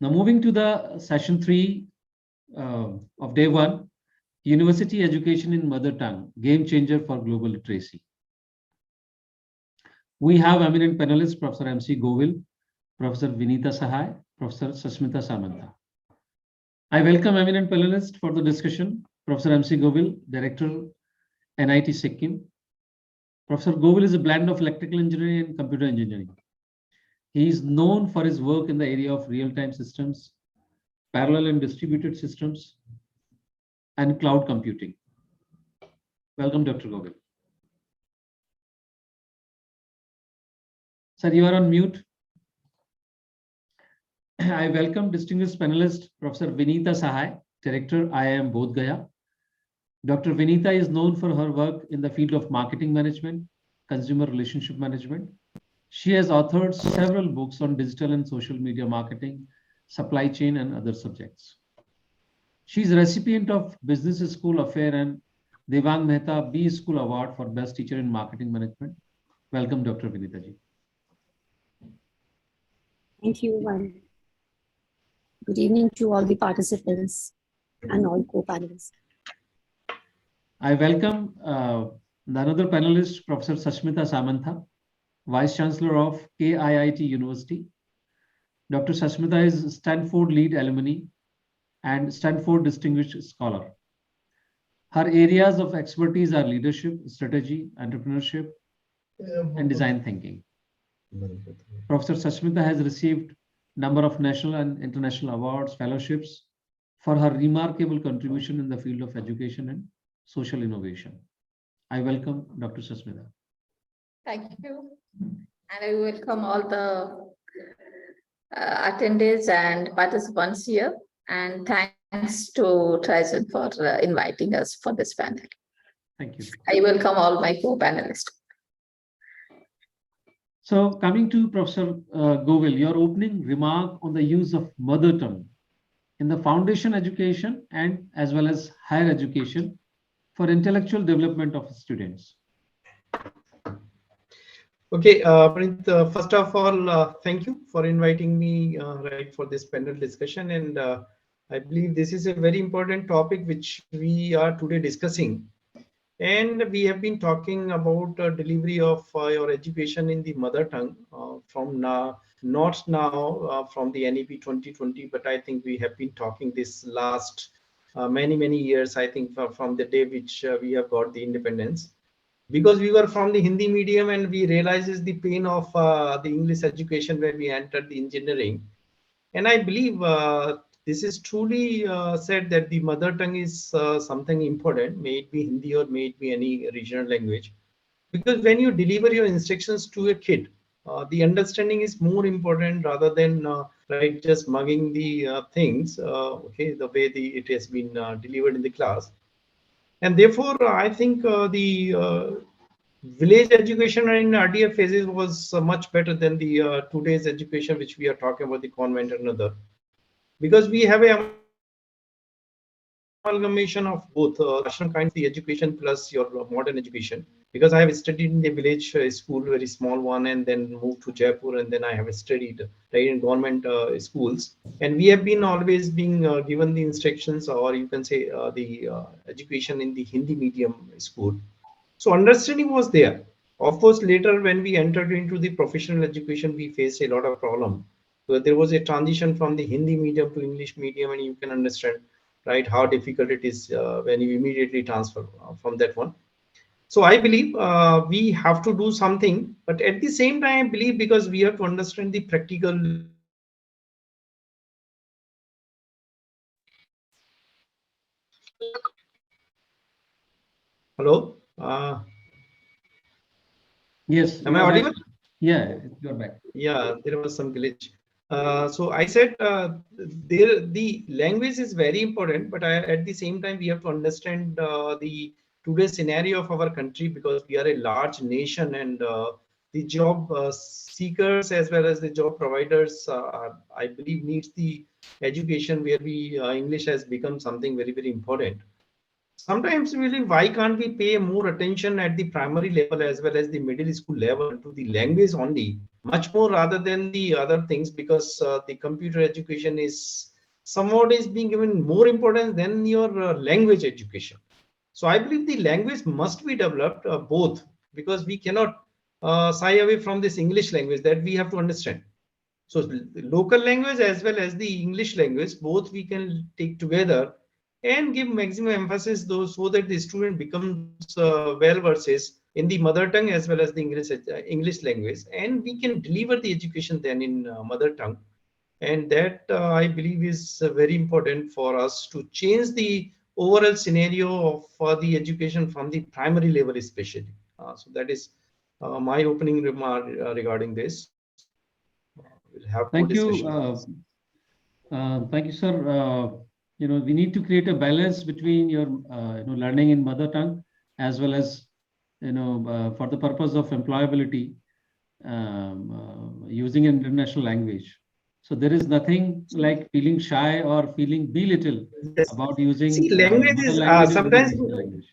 Now moving to the session 3 of day 1, University Education in Mother Tongue, Game Changer for Global Literacy. We have eminent panelists, Professor MC Govil, Professor Vinita Sahay, Professor Sasmita Samanta. I welcome eminent panelists for the discussion. Professor MC Govil, Director, NIT Sikkim. Professor Govil is a blend of electrical engineering and computer engineering. He is known for his work in the area of real-time systems, parallel and distributed systems, and cloud computing. Welcome, Dr. Govil. Sir, you are on mute. I welcome distinguished panelist, Professor Vinita Sahay, Director, IIM Bodh, Gaya. Dr. Vinita is known for her work in the field of marketing management, consumer relationship management. She has authored several books on digital and social media marketing, supply chain, and other subjects. She is a recipient of Business School Affair and Devang Mehta B School Award for Best Teacher in Marketing Management. Welcome, Dr. Vinita ji. Thank you. Good evening to all the participants and all co-panelists. I welcome another panelist, Professor Sasmita Samanta, Vice-Chancellor of KIIT University. Dr. Sasmita is Stanford Lead Alumni and Stanford Distinguished Scholar. Her areas of expertise are leadership, strategy, entrepreneurship, and design thinking. Professor Sasmita has received a number of national and international awards, fellowships for her remarkable contribution in the field of education and social innovation. I welcome Dr. Sasmita. Thank you. And I welcome all the attendees and participants here. And thanks to Trajan for inviting us for this panel. Thank you. I welcome all my co-panelists. So coming to Professor Govil, your opening remark on the use of mother tongue in the foundation education and as well as higher education for intellectual development of students. Okay, Puneet, first of all, thank you for inviting me right for this panel discussion. And I believe this is a very important topic which we are today discussing. And we have been talking about delivery of your education in the mother tongue from now, not now from the NEP 2020, but I think we have been talking this last many years, I think from the day which we have got the independence. Because we were from the Hindi medium and we realizes the pain of the English education when we entered the engineering. And I believe this is truly said that the mother tongue is something important, may it be Hindi or may it be any regional language. Because when you deliver your instructions to a kid, the understanding is more important rather than right just mugging the things, okay, the way it has been delivered in the class. And therefore, I think the village education in earlier phases was much better than the today's education, which we are talking about the convent and other. Because we have a amalgamation of both ashram kind of the education plus your modern education. Because I have studied in the village school, very small one, and then moved to Jaipur, and then I have studied right in government schools. And we have been always being given the instructions, or you can say the education in the Hindi medium school. So understanding was there. Of course, later when we entered into the professional education, we faced a lot of problem. So there was a transition from the Hindi medium to English medium, and you can understand, right, how difficult it is when you immediately transfer from that one. So I believe we have to do something, but at the same time, I believe because we have to understand the practical. Hello. Yes. Am I audible? Yeah, you're back. Yeah, there was some glitch. So I said the language is very important, but at the same time we have to understand the today's scenario of our country, because we are a large nation, and the job seekers as well as the job providers, I believe, needs the education where we English has become something very important. Sometimes really, why can't we pay more attention at the primary level as well as the middle school level to the language only, much more rather than the other things, because the computer education is somewhat is being given more importance than your language education. So I believe the language must be developed both, because we cannot shy away from this English language that we have to understand. So the local language as well as the English language, both we can take together and give maximum emphasis those, so that the student becomes well versed in the mother tongue as well as the English language, and we can deliver the education then in mother tongue. And that I believe is very important for us to change the overall scenario for the education from the primary level especially. So that is my opening remark regarding this. We'll have more Thank discussion. Thank you, sir. We need to create a balance between your, learning in mother tongue as well as, for the purpose of employability, using an international language. So there is nothing like feeling shy or feeling belittled about using language mother is language sometimes, language.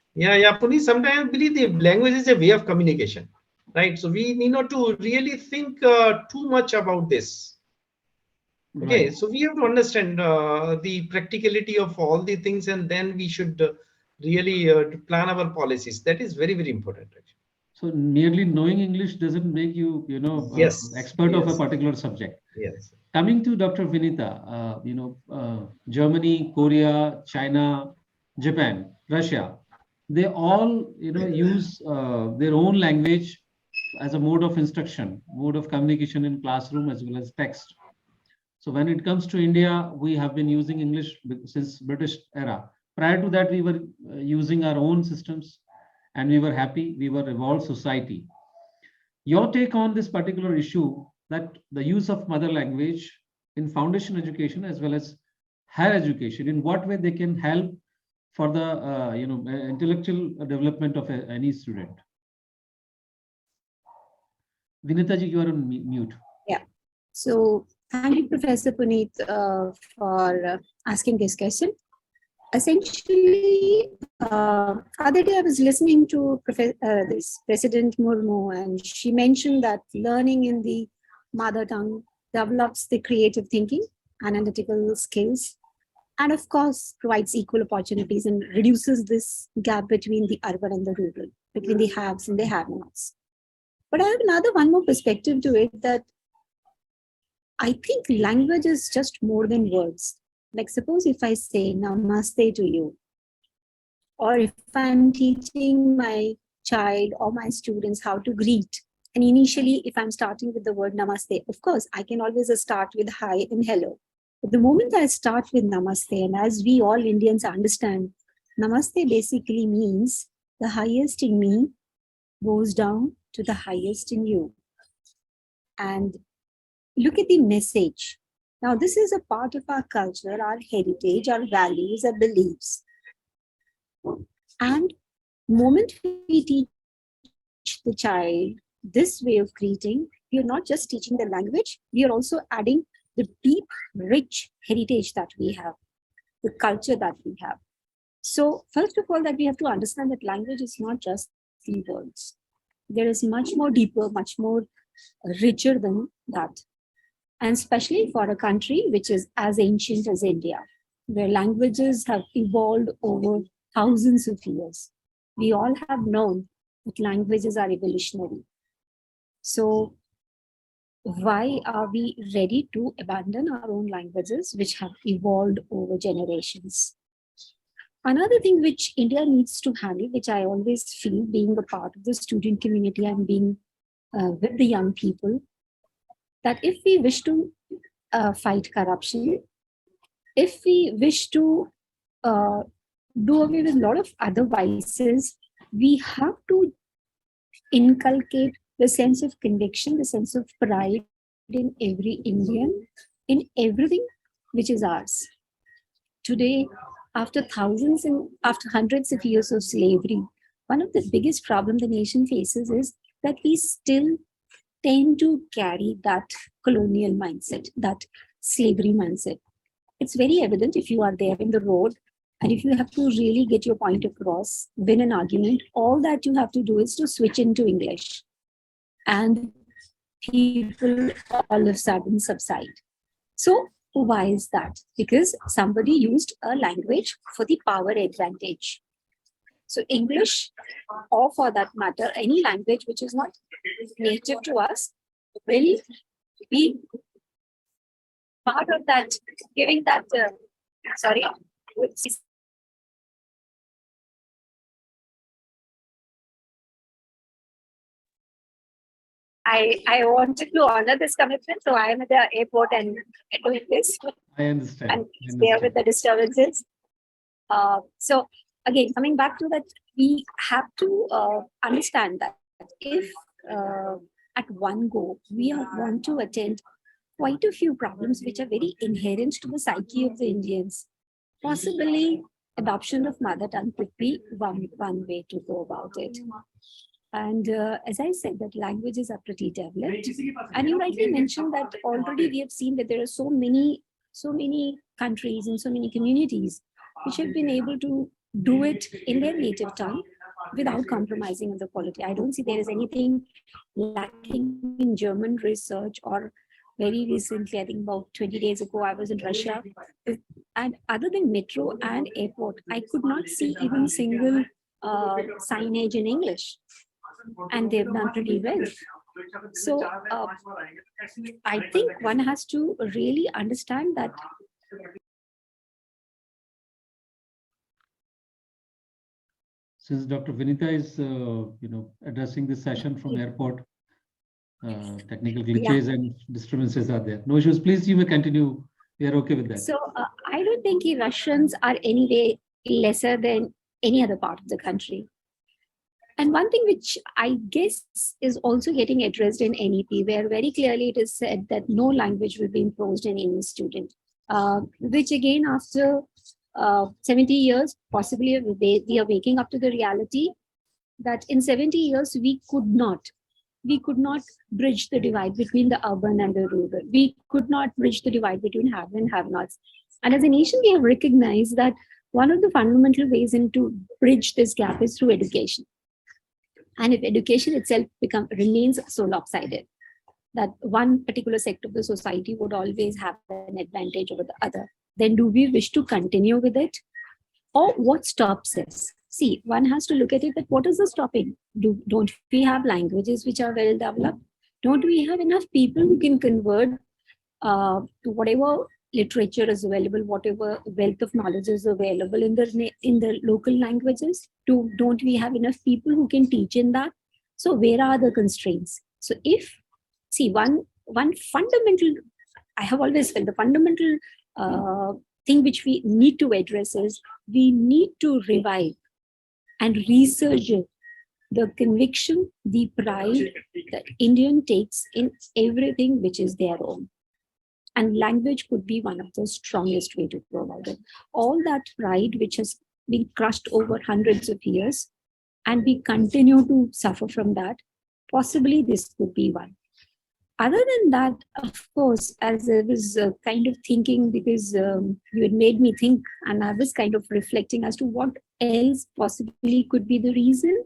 Puneet, sometimes I believe the language is a way of communication, right? So we need not to really think too much about this. Okay, Right. so we have to understand the practicality of all the things, and then we should really plan our policies. That is very, very important. So merely knowing English doesn't make you, Yes, expert of a yes, particular subject. yes. Coming to Dr. Vinita, Germany, Korea, China, Japan, Russia, they all, use their own language as a mode of instruction, mode of communication in classroom as well as text. So when it comes to India, we have been using English since British era. Prior to that, we were using our own systems, and we were happy. We were evolved society. Your take on this particular issue, that the use of mother language in foundation education as well as higher education, in what way they can help for the intellectual development of any student? Vinita ji, you are on mute. Yeah. So thank you, Professor Puneet, for asking this question. Essentially, other day I was listening to this President Murmu, and she mentioned that learning in the mother tongue develops the creative thinking, analytical skills, and of course provides equal opportunities and reduces this gap between the urban and the rural, between the haves and the have-nots. But I have one more perspective to it, that I think language is just more than words. Like suppose if I say namaste to you, or if I'm teaching my child or my students how to greet, and initially if I'm starting with the word namaste, of course I can always start with hi and hello. But the moment I start with namaste, and as we all Indians understand, namaste basically means the highest in me goes down to the highest in you. And look at the message. Now, this is a part of our culture, our heritage, our values, our beliefs. And the moment we teach the child this way of greeting, we are not just teaching the language, we are also adding the deep, rich heritage that we have, the culture that we have. So, first of all, that we have to understand that language is not just the words. There is much more deeper, much more richer than that. And especially for a country which is as ancient as India, where languages have evolved over thousands of years. We all have known that languages are evolutionary. So why are we ready to abandon our own languages which have evolved over generations? Another thing which India needs to handle, which I always feel being a part of the student community and being with the young people, that if we wish to fight corruption, if we wish to do away with a lot of other vices, we have to inculcate the sense of conviction, the sense of pride in every Indian, in everything which is ours. Today, after thousands and after hundreds of years of slavery, one of the biggest problems the nation faces is that we still tend to carry that colonial mindset, that slavery mindset. It's very evident if you are there in the road and if you have to really get your point across, win an argument, all that you have to do is to switch into English. And people all of a sudden subside. So why is that? Because somebody used a language for the power advantage. So English, or for that matter, any language which is not native to us, will be part of that, giving that, sorry, I wanted to honor this commitment, so I am at the airport and doing this. I understand. And there with the disturbances. So again, coming back to that, we have to understand that if at one go we want to attend quite a few problems which are very inherent to the psyche of the Indians, possibly adoption of mother tongue could be one way to go about it. And as I said, that languages are pretty developed. And you rightly mentioned that already we have seen that there are so many countries and so many communities which have been able to do it in their native tongue without compromising on the quality. I don't see there is anything lacking in German research. Or very recently, I think about 20 days ago, I was in Russia. And other than metro and airport, I could not see even single signage in English. And they've done pretty well. So I think one has to really understand that. Since Dr. Vinita is, addressing this session from airport, technical glitches and disturbances are there. No issues. Please, you may continue. We are okay with that. So I don't think Russians are any way lesser than any other part of the country. And one thing which I guess is also getting addressed in NEP, where very clearly it is said that no language will be imposed in any student, which again, after 70 years, possibly we are waking up to the reality that in 70 years, we could not bridge the divide between the urban and the rural. We could not bridge the divide between have and have-nots. And as a nation, we have recognized that one of the fundamental ways to bridge this gap is through education. And if education itself remains so lopsided that one particular sector of the society would always have an advantage over the other, then do we wish to continue with it? Or what stops us? See, one has to look at it that what is the stopping? Don't we have languages which are well developed? Don't we have enough people who can convert to whatever literature is available, whatever wealth of knowledge is available in the local languages? Don't we have enough people who can teach in that? So where are the constraints? So one fundamental, I have always felt the fundamental thing which we need to address is we need to revive and resurge the conviction, the pride that Indian takes in everything which is their own. And language could be one of the strongest way to go about it. All that pride which has been crushed over hundreds of years, and we continue to suffer from that, possibly this could be one. Other than that, of course, as I was kind of thinking, because you had made me think, and I was kind of reflecting as to what else possibly could be the reason.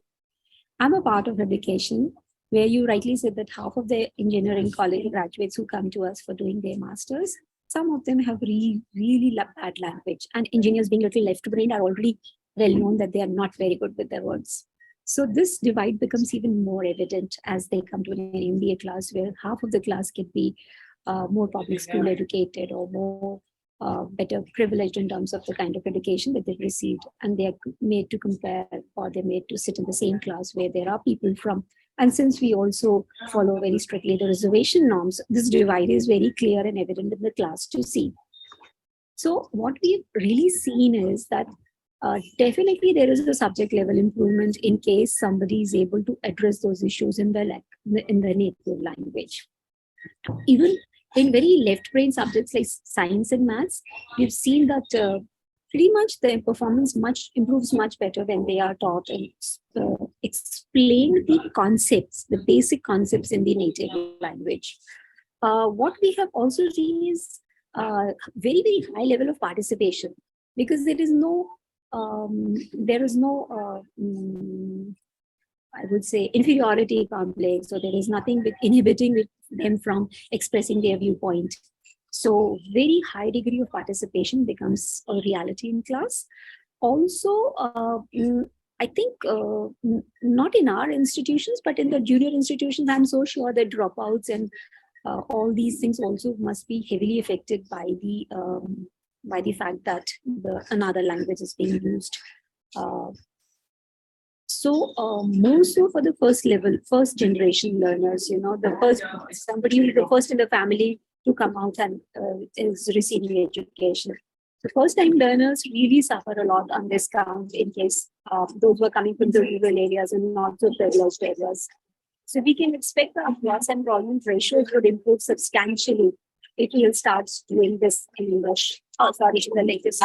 I'm a part of education, where you rightly said that half of the engineering college graduates who come to us for doing their masters, some of them have really bad language. And engineers being a little left-brained are already well known that they are not very good with their words. So this divide becomes even more evident as they come to an MBA class, where half of the class can be more public school educated or more better privileged in terms of the kind of education that they've received. And they are made to compare, or they're made to sit in the same class where there are people from. And since we also follow very strictly the reservation norms, this divide is very clear and evident in the class to see. So what we've really seen is that definitely there is a subject level improvement in case somebody is able to address those issues in the native language. Even in very left brain subjects like science and maths, we've seen that pretty much the performance improves much better when they are taught and explain the concepts, the basic concepts in the native language. What we have also seen is very high level of participation, because there is no I would say, inferiority complex, or there is nothing inhibiting them from expressing their viewpoint. So very high degree of participation becomes a reality in class. Also, I think not in our institutions, but in the junior institutions, I'm so sure that dropouts and all these things also must be heavily affected by the fact that another language is being used. More so for the first generation learners, the first in the family to come out and is receiving education. The first time learners really suffer a lot on this count in case those who are coming from the rural areas and not so privileged areas. So we can expect the class enrollment ratios would improve substantially if we will start doing this in English. Oh, sorry, the latest.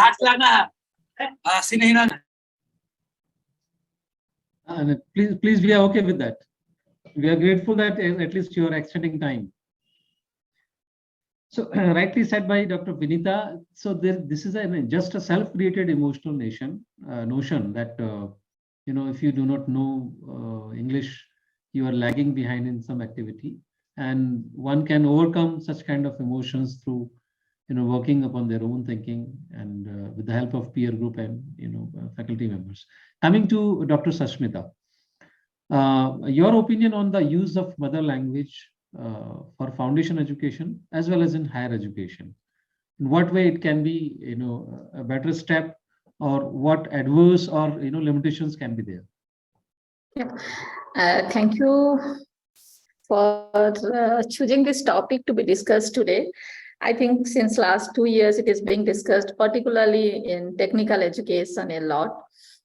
And please, we are okay with that. We are grateful that at least you are extending time. So rightly said by Dr. Vinita. So this is just a self-created emotional notion that if you do not know English, you are lagging behind in some activity, and one can overcome such kind of emotions through working upon their own thinking and with the help of peer group and faculty members. Coming to Dr. Sasmita, your opinion on the use of mother language for foundation education as well as in higher education. In what way it can be a better step, or what adverse or limitations can be there? Yeah. Thank you for choosing this topic to be discussed today. I think since last 2 years, it is being discussed, particularly in technical education a lot,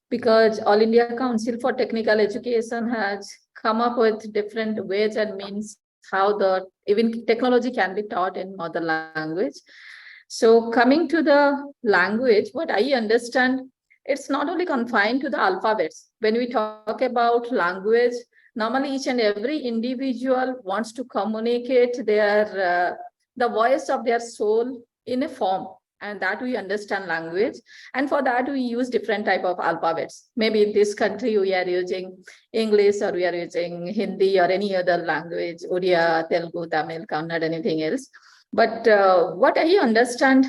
because All India Council for Technical Education has come up with different ways and means how even technology can be taught in mother language. So coming to the language, what I understand, it's not only confined to the alphabets. When we talk about language, normally each and every individual wants to communicate the voice of their soul in a form, and that we understand language. And for that, we use different type of alphabets. Maybe in this country, we are using English, or we are using Hindi, or any other language, Odia, Telugu, Tamil, Kannada, anything else. But what I understand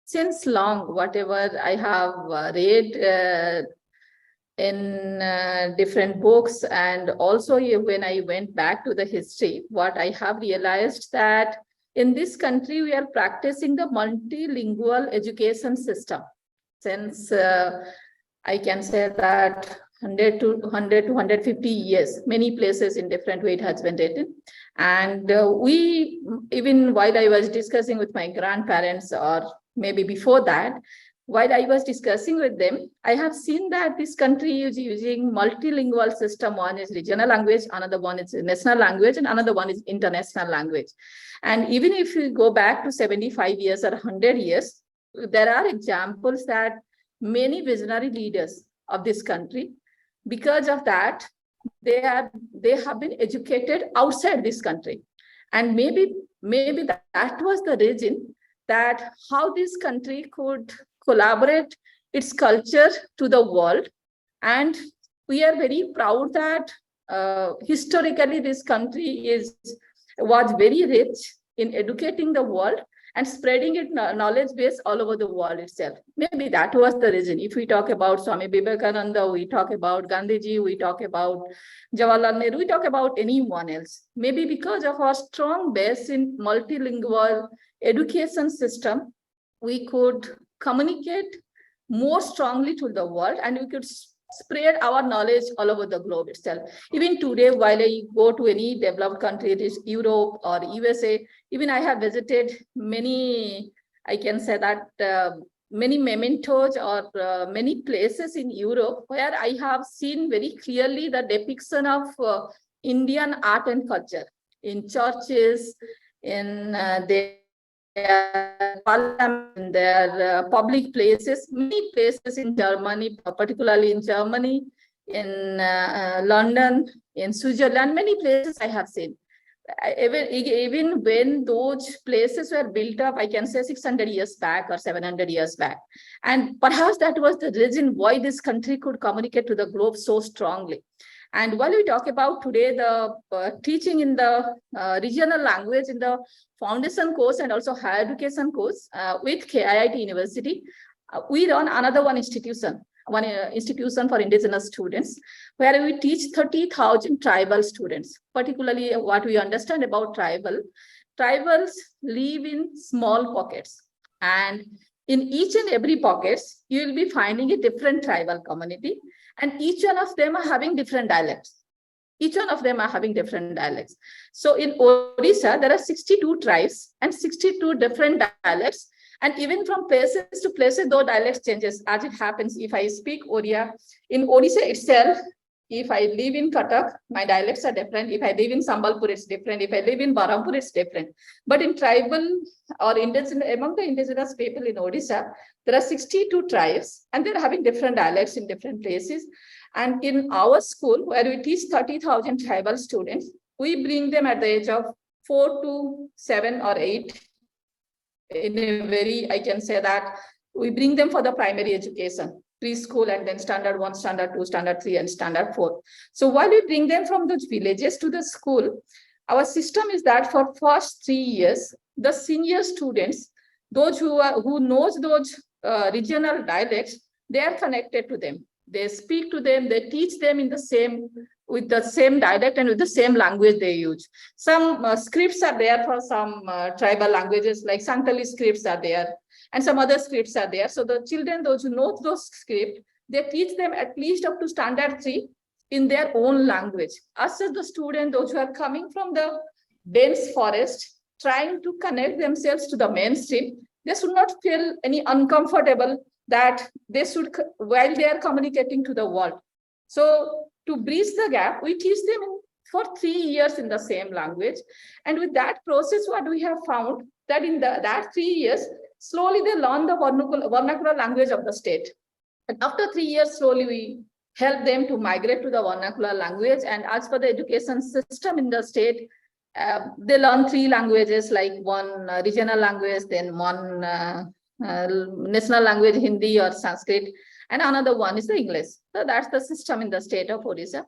since long, whatever I have read in different books, and also when I went back to the history, what I have realized that in this country, we are practicing the multilingual education system since I can say that 100 to 150 years, many places in different way it has been written. And we, even while I was discussing with my grandparents, or maybe before that, while I was discussing with them, I have seen that this country is using multilingual system. One is regional language, another one is national language, and another one is international language. And even if you go back to 75 years or 100 years, there are examples that many visionary leaders of this country, because of that, they have been educated outside this country. And maybe that was the reason that how this country could collaborate its culture to the world. And we are very proud that historically this country was very rich in educating the world and spreading its knowledge base all over the world itself. Maybe that was the reason. If we talk about Swami Vivekananda, we talk about Gandhiji, we talk about Jawaharlal Nehru, we talk about anyone else. Maybe because of our strong base in multilingual education system, we could communicate more strongly to the world, and we could spread our knowledge all over the globe itself. Even today, while I go to any developed country, it is Europe or USA, even I have visited many, I can say that many mementos or many places in Europe where I have seen very clearly the depiction of Indian art and culture in churches, in their parliament, in their public places, many places in Germany, particularly in Germany, in London, in Switzerland, many places I have seen. Even when those places were built up, I can say 600 years back or 700 years back. And perhaps that was the reason why this country could communicate to the globe so strongly. And while we talk about today the teaching in the regional language in the foundation course and also higher education course with KIIT University, we run another one institution for indigenous students, where we teach 30,000 tribal students. Particularly what we understand about tribals live in small pockets, and in each and every pockets, you will be finding a different tribal community, and each one of them are having different dialects. So in Odisha, there are 62 tribes and 62 different dialects. And even from places to places, though dialects changes, as it happens. If I speak Odia, in Odisha itself, if I live in Cuttack, my dialects are different. If I live in Sambalpur, it's different. If I live in Barampur, it's different. But in tribal or indigenous, among the indigenous people in Odisha, there are 62 tribes, and they're having different dialects in different places. And in our school, where we teach 30,000 tribal students, we bring them at the age of 4 to 7 or 8. In a very, I can say that we bring them for the primary education, preschool, and then standard 1, standard 2, standard 3, and standard 4. So while we bring them from those villages to the school, our system is that for first 3 years, the senior students, those who knows those regional dialects, they are connected to them. They speak to them, they teach them in the same, with the same dialect and with the same language they use. Some scripts are there for some tribal languages, like Santali scripts are there, and some other scripts are there. So the children, those who know those scripts, they teach them at least up to standard 3 in their own language. As the students, those who are coming from the dense forest, trying to connect themselves to the mainstream, they should not feel any uncomfortable that they should, while they are communicating to the world. So to bridge the gap, we teach them for 3 years in the same language. And with that process, what we have found that in that 3 years, slowly they learn the vernacular language of the state. And after 3 years, slowly we help them to migrate to the vernacular language. And as per the education system in the state, they learn 3 languages, like one regional language, then one national language, Hindi or Sanskrit, and another one is the English. So that's the system in the state of Odisha.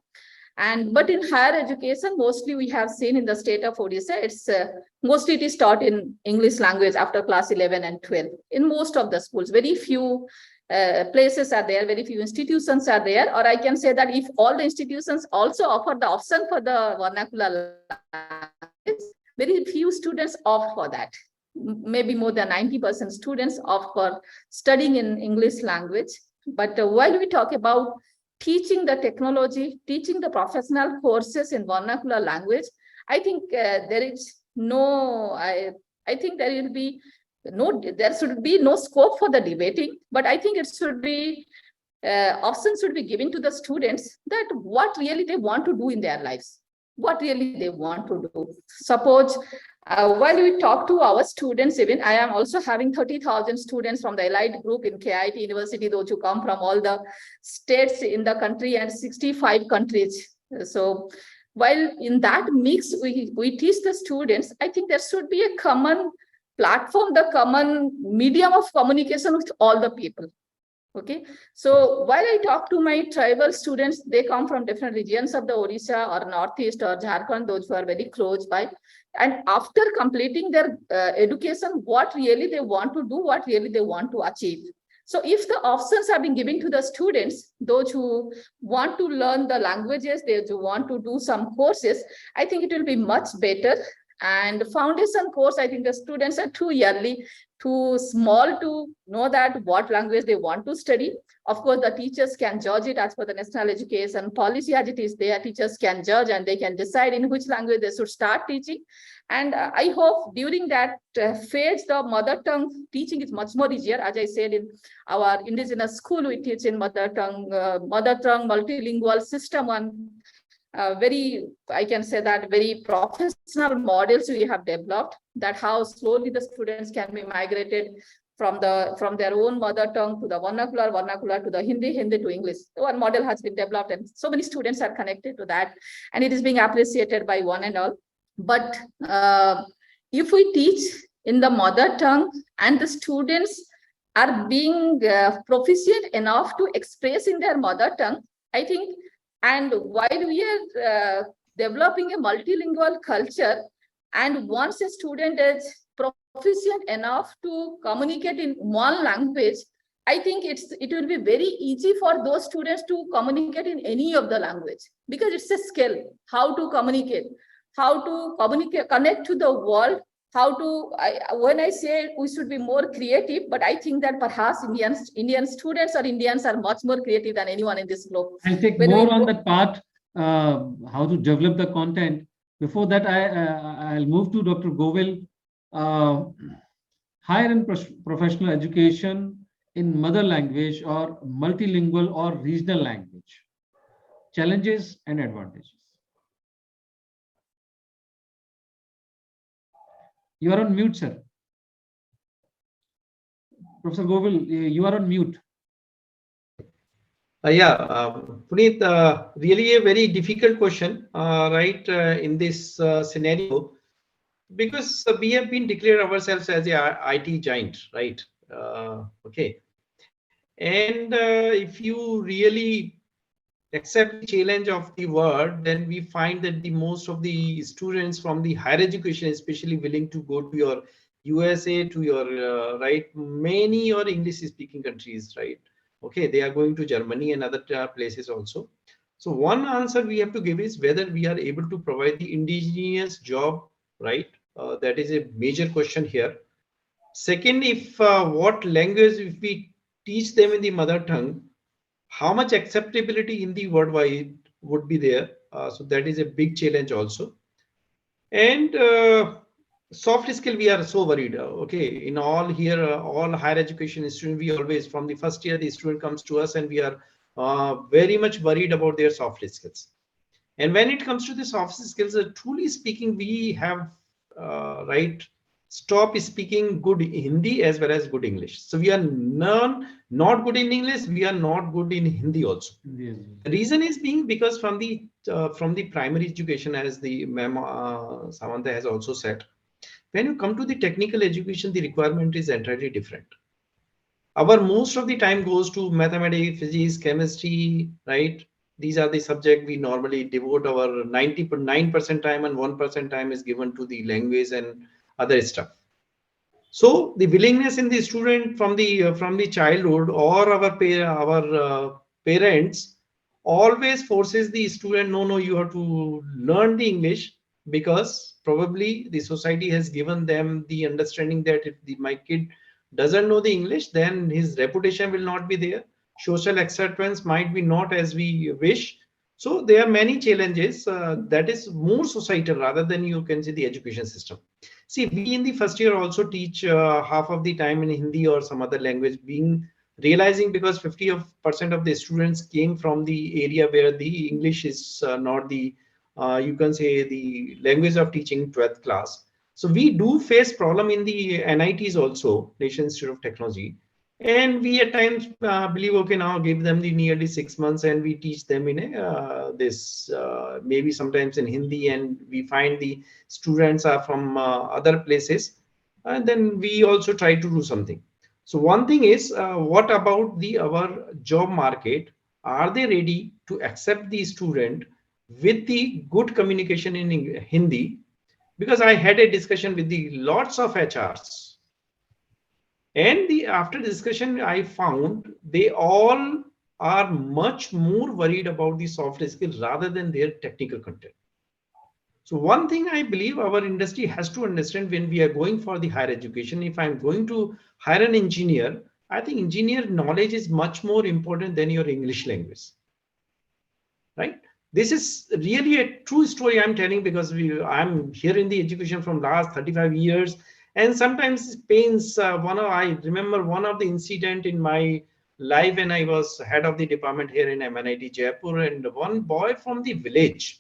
But in higher education, mostly we have seen in the state of Odisha, it's mostly it is taught in English language after class 11 and 12 in most of the schools. Very few places are there, very few institutions are there, or I can say that if all the institutions also offer the option for the vernacular language, very few students opt for that. Maybe more than 90% students opt for studying in English language. But while we talk about teaching the technology, teaching the professional courses in vernacular language, I think there is no, I think there will be no, there should be no scope for the debating, but I think it should be, options should be given to the students that what really they want to do in their lives, what really they want to do. Suppose while we talk to our students, even I am also having 30,000 students from the allied group in KIIT University, those who come from all the states in the country and 65 countries. So while in that mix, we teach the students, I think there should be a common platform, the common medium of communication with all the people. Okay, so while I talk to my tribal students, they come from different regions of the Odisha or Northeast or Jharkhand, those who are very close by. And after completing their education, what really they want to do, what really they want to achieve. So if the options have been given to the students, those who want to learn the languages, those who want to do some courses, I think it will be much better. And foundation course, I think the students are too early, too small to know that what language they want to study. Of course, the teachers can judge it as per the national education policy as it is there. Teachers can judge and they can decide in which language they should start teaching. And I hope during that phase, the mother tongue teaching is much more easier. As I said, in our indigenous school, we teach in mother tongue multilingual system, and very, I can say that very professional models we have developed, that how slowly the students can be migrated from their own mother tongue to the vernacular to the Hindi to English. One model has been developed and so many students are connected to that, and it is being appreciated by one and all. But if we teach in the mother tongue and the students are being proficient enough to express in their mother tongue, I think And while we are developing a multilingual culture, and once a student is proficient enough to communicate in one language, I think it will be very easy for those students to communicate in any of the language, because it's a skill, how to communicate, connect to the world, when I say we should be more creative, but I think that perhaps Indian students or Indians are much more creative than anyone in this globe. I'll take more on that part, how to develop the content. Before that, I'll move to Dr. Govil. Higher and professional education in mother language or multilingual or regional language. Challenges and advantages. You are on mute, sir. Professor Govil, you are on mute. Puneet, really a very difficult question, right, in this scenario, because we have been declared ourselves as a IT giant, right? Okay. And if you really accept the challenge of the word, then we find that the most of the students from the higher education, especially willing to go to your USA, to your right, many or English speaking countries, right? Okay, they are going to Germany and other places also. So one answer we have to give is whether we are able to provide the indigenous job, right? That is a major question here. Second, if what language, if we teach them in the mother tongue, how much acceptability in the worldwide would be there? So that is a big challenge also. And soft skill, we are so worried. Okay, in all here, all higher education students, we always, from the first year, the student comes to us and we are very much worried about their soft skills. And when it comes to the soft skills, truly speaking, we have right, stop speaking good Hindi as well as good English. So we are not good in English, we are not good in Hindi also. Yes. The reason is being because from the primary education, as the ma'am Samanta has also said, when you come to the technical education, the requirement is entirely different. Our most of the time goes to mathematics, physics, chemistry, right? These are the subjects we normally devote our 99% time, and 1% time is given to the language and other stuff. So the willingness in the student from the childhood, or our parents always forces the student, no, you have to learn the English, because probably the society has given them the understanding that if my kid doesn't know the English, then his reputation will not be there. Social acceptance might be not as we wish. So there are many challenges that is more societal rather than you can see the education system. See, we in the first year also teach half of the time in Hindi or some other language, being realizing because 50% of the students came from the area where the English is not the you can say the language of teaching 12th class. So we do face problem in the NITs also, National Institute of Technology. And we at times believe, okay, now give them the nearly 6 months and we teach them in maybe sometimes in Hindi, and we find the students are from other places, and then we also try to do something. So one thing is, what about our job market? Are they ready to accept the student with the good communication in Hindi? Because I had a discussion with the lots of HRs. And after discussion, I found they all are much more worried about the soft skills rather than their technical content. So one thing I believe our industry has to understand when we are going for the higher education, if I'm going to hire an engineer, I think engineer knowledge is much more important than your English language, right? This is really a true story I'm telling, because I'm here in the education from last 35 years. And sometimes it pains. I remember one of the incident in my life when I was head of the department here in MNIT Jaipur, and one boy from the village,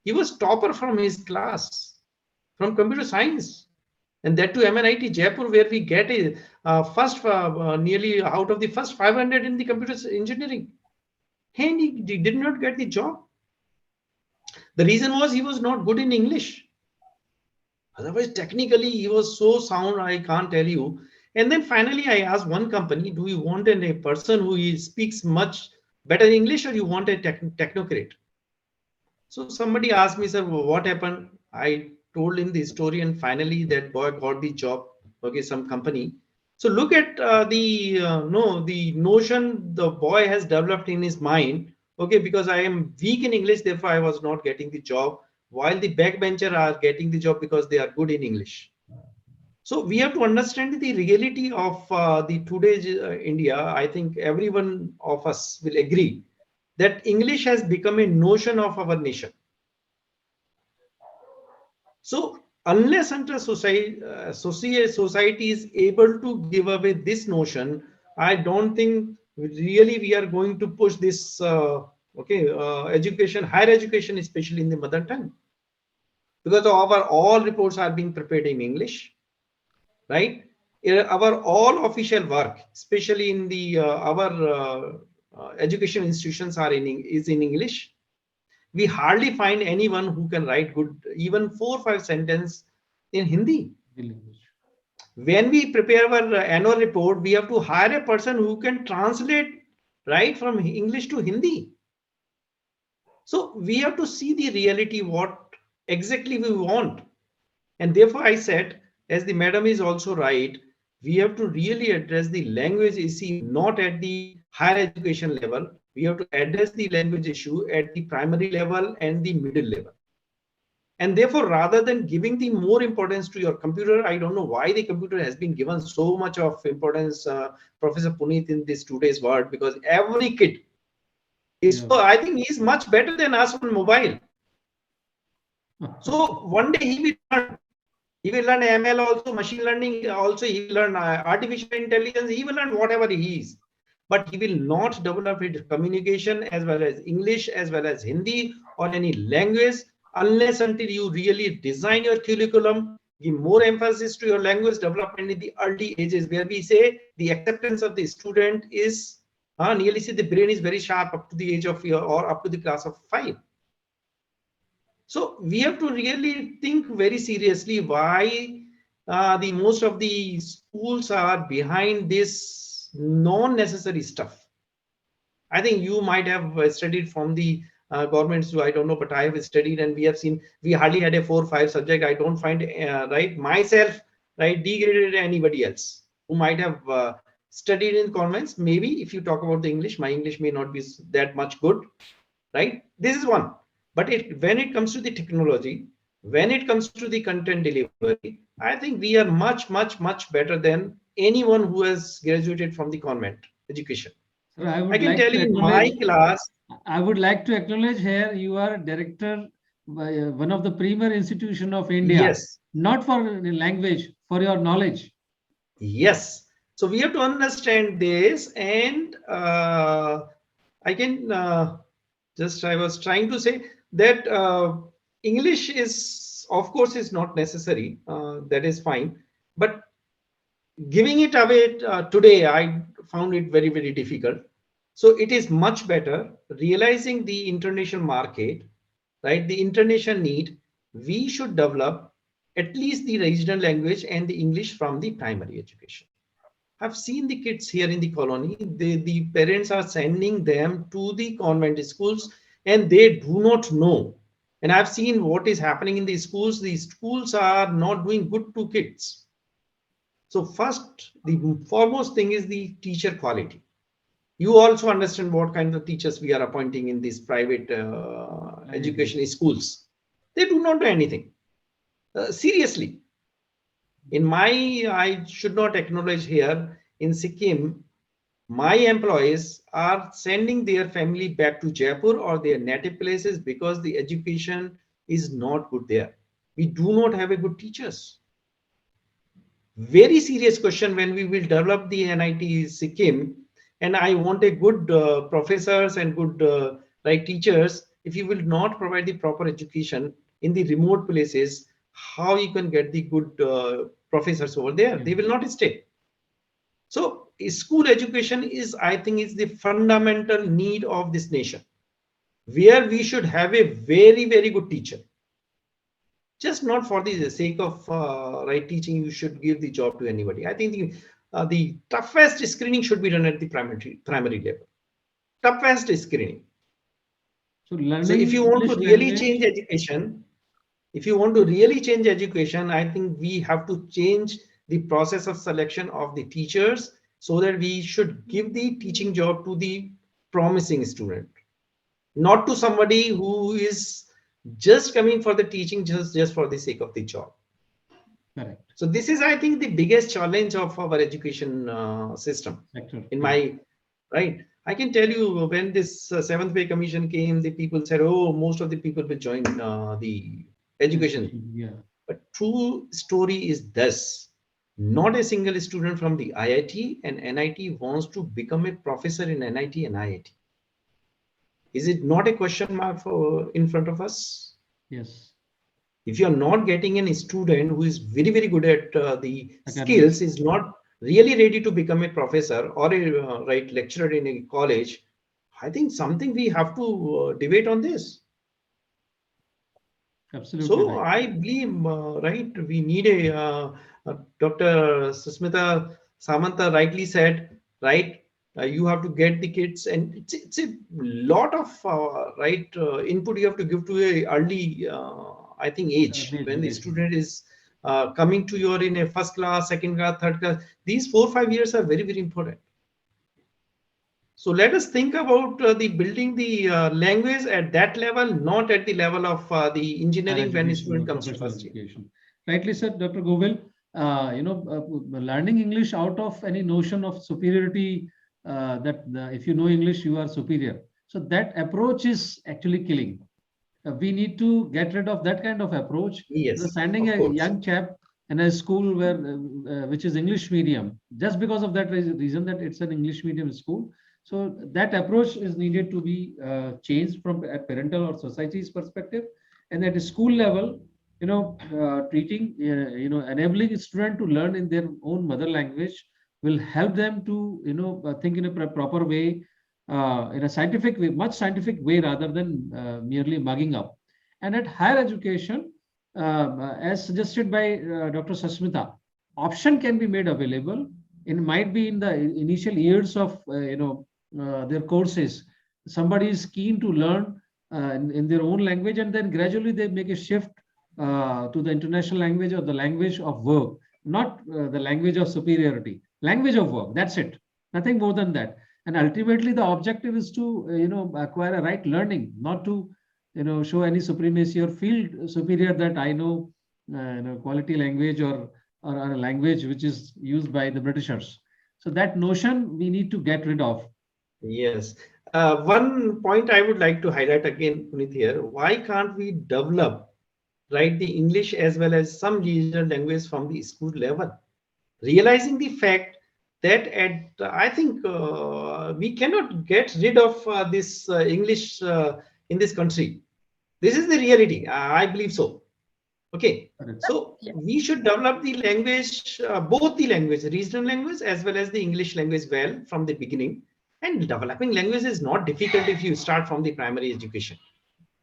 he was topper from his class, from computer science, and that to MNIT Jaipur, where we get a first nearly out of the first 500 in the computer engineering, and he did not get the job. The reason was he was not good in English. Otherwise, technically, he was so sound, I can't tell you. And then finally, I asked one company, do you want a person who speaks much better English or you want a technocrat? So somebody asked me, sir, what happened? I told him the story, and finally that boy got the job. Okay, some company. So look at the notion the boy has developed in his mind. Okay, because I am weak in English, therefore I was not getting the job, while the backbencher are getting the job because they are good in English. So we have to understand the reality of the today's India. I think every one of us will agree that English has become a notion of our nation. So unless until society is able to give away this notion, I don't think really we are going to push this education, higher education, especially in the mother tongue, because our all reports are being prepared in English, right? Our all official work, especially in the education institutions, is in English. We hardly find anyone who can write good, even 4 or 5 sentences in Hindi. When we prepare our annual report, we have to hire a person who can translate right from English to Hindi. So we have to see the reality, what exactly we want. And therefore I said, as the madam is also right, we have to really address the language issue not at the higher education level. We have to address the language issue at the primary level and the middle level. And therefore, rather than giving the more importance to your computer, I don't know why the computer has been given so much of importance, Professor Puneet, in this today's world, because every kid is, I think he's much better than us on mobile. So one day he will learn. He will learn ML also, machine learning also, he will learn artificial intelligence, he will learn whatever he is. But he will not develop his communication as well as English, as well as Hindi or any language, unless until you really design your curriculum, give more emphasis to your language development in the early ages, where we say the acceptance of the student is, nearly say the brain is very sharp up to the age of or up to the class of 5. So we have to really think very seriously why the most of the schools are behind this non-necessary stuff. I think you might have studied from the governments, I don't know, but I have studied and we have seen we hardly had a 4 or 5 subject. I don't find right myself right degraded anybody else who might have studied in convents. Maybe if you talk about the English, my English may not be that much good, right? This is one. But when it comes to the technology, when it comes to the content delivery, I think we are much, much, much better than anyone who has graduated from the convent education. Sir, I can tell you in my class. I would like to acknowledge here you are director by one of the premier institution of India. Yes. Not for language, for your knowledge. Yes. So we have to understand this, and I can I was trying to say that English is, of course, is not necessary. That is fine. But giving it away today, I found it very, very difficult. So it is much better realizing the international market, right? The international need. We should develop at least the regional language and the English from the primary education. I've seen the kids here in the colony. The parents are sending them to the convent schools and they do not know. And I've seen what is happening in the schools. The schools are not doing good to kids. So first, the foremost thing is the teacher quality. You also understand what kind of teachers we are appointing in these private education schools. They do not know anything. Seriously. I should not acknowledge here, in Sikkim, my employees are sending their family back to Jaipur or their native places because the education is not good there. We do not have a good teachers. Very serious question when we will develop the NIT Sikkim, and I want a good professors and good like teachers. If you will not provide the proper education in the remote places, how you can get the good professors over there? They will not stay. So school education is, I think, is the fundamental need of this nation, where we should have a very, very good teacher. Just not for the sake of right teaching, you should give the job to anybody. I think the toughest screening should be done at the primary level. toughest screening. So learning So if you want to English really language, change education, if you want to really change education, I think we have to change the process of selection of the teachers, so that we should give the teaching job to the promising student, not to somebody who is just coming for the teaching just for the sake of the job. correct. So this is, I think, the biggest challenge of our education system. Sector, In yeah. my right, I can tell you, when this seventh pay commission came, the people said, "Oh, most of the people will join the education." Yeah. But true story is this: not a single student from the IIT and NIT wants to become a professor in NIT and IIT. Is it not a question mark for in front of us? Yes. If you are not getting a student who is very good at the Academics. skills, is not really ready to become a professor or a right lecturer in a college, I think something we have to debate on this. Absolutely So right. I believe, right, we need Dr. Sasmita Samanta rightly said, right, you have to get the kids, and it's a lot of right input you have to give to a early, I think, age, when the Age, student is coming to you in a first class, second class, third class. These 4-5 years are very important. So let us think about the building the language at that level, not at the level of the higher engineering when a education or student comes to professional first year. education. Rightly said, Dr. Govil. Learning English out of any notion of superiority, if you know English, you are superior. So that approach is actually killing. We need to get rid of that kind of approach. Yes, Sending of a course. young chap in a school which is English medium, just because of that reason that it's an English medium school. So that approach is needed to be changed from a parental or society's perspective, and at a school level, treating, enabling a student to learn in their own mother language will help them to, think in a proper way, in a scientific way, much scientific way, rather than merely mugging up. And at higher education, as suggested by Dr. Sasmita, option can be made available. It might be in the initial years of their courses. Somebody is keen to learn in their own language, and then gradually they make a shift to the international language or the language of work, not the language of superiority. Language of work. That's it. Nothing more than that. And ultimately, the objective is to acquire a right learning, not to show any supremacy or feel superior that I know quality language or a language which is used by the Britishers. So that notion we need to get rid of. Yes. One point I would like to highlight again, Puneet, here: why can't we develop, right, the English as well as some regional language from the school level, realizing the fact that I think we cannot get rid of this English in this country. This is the reality. I believe so. Okay, so Yeah. we should develop the language, both the language, regional language as well as the English language, well, from the beginning. And developing language is not difficult if you start from the primary education.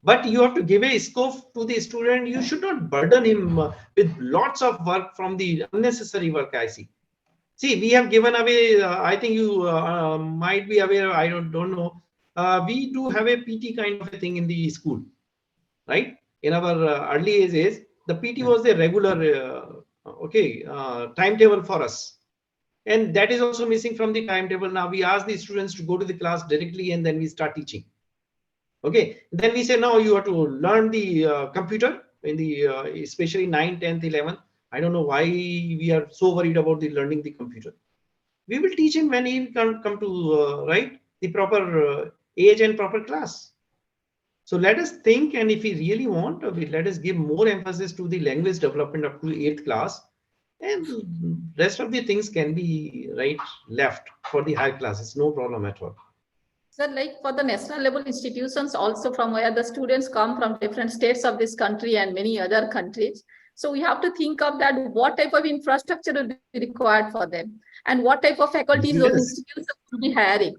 But you have to give a scope to the student. You should not burden him with lots of work from the unnecessary work, I see. See, we have given away, I think you might be aware, I don't know. We do have a PT kind of a thing in the school, right? In our early ages, the PT was the regular timetable for us, and that is also missing from the timetable. Now we ask the students to go to the class directly, and then we start teaching. Okay, then we say, no, you have to learn the computer in the especially 9th, 10th, 11th. I don't know why we are so worried about the learning the computer. We will teach him when he can come to right, the proper age and proper class. So let us think, and if we really want, let us give more emphasis to the language development up to 8th class, and rest of the things can be right left for the higher classes. No problem at all. So like for the national level institutions also, from where the students come from different states of this country and many other countries. So we have to think of that, what type of infrastructure will be required for them and what type of faculties those Yes. institutions will be hiring.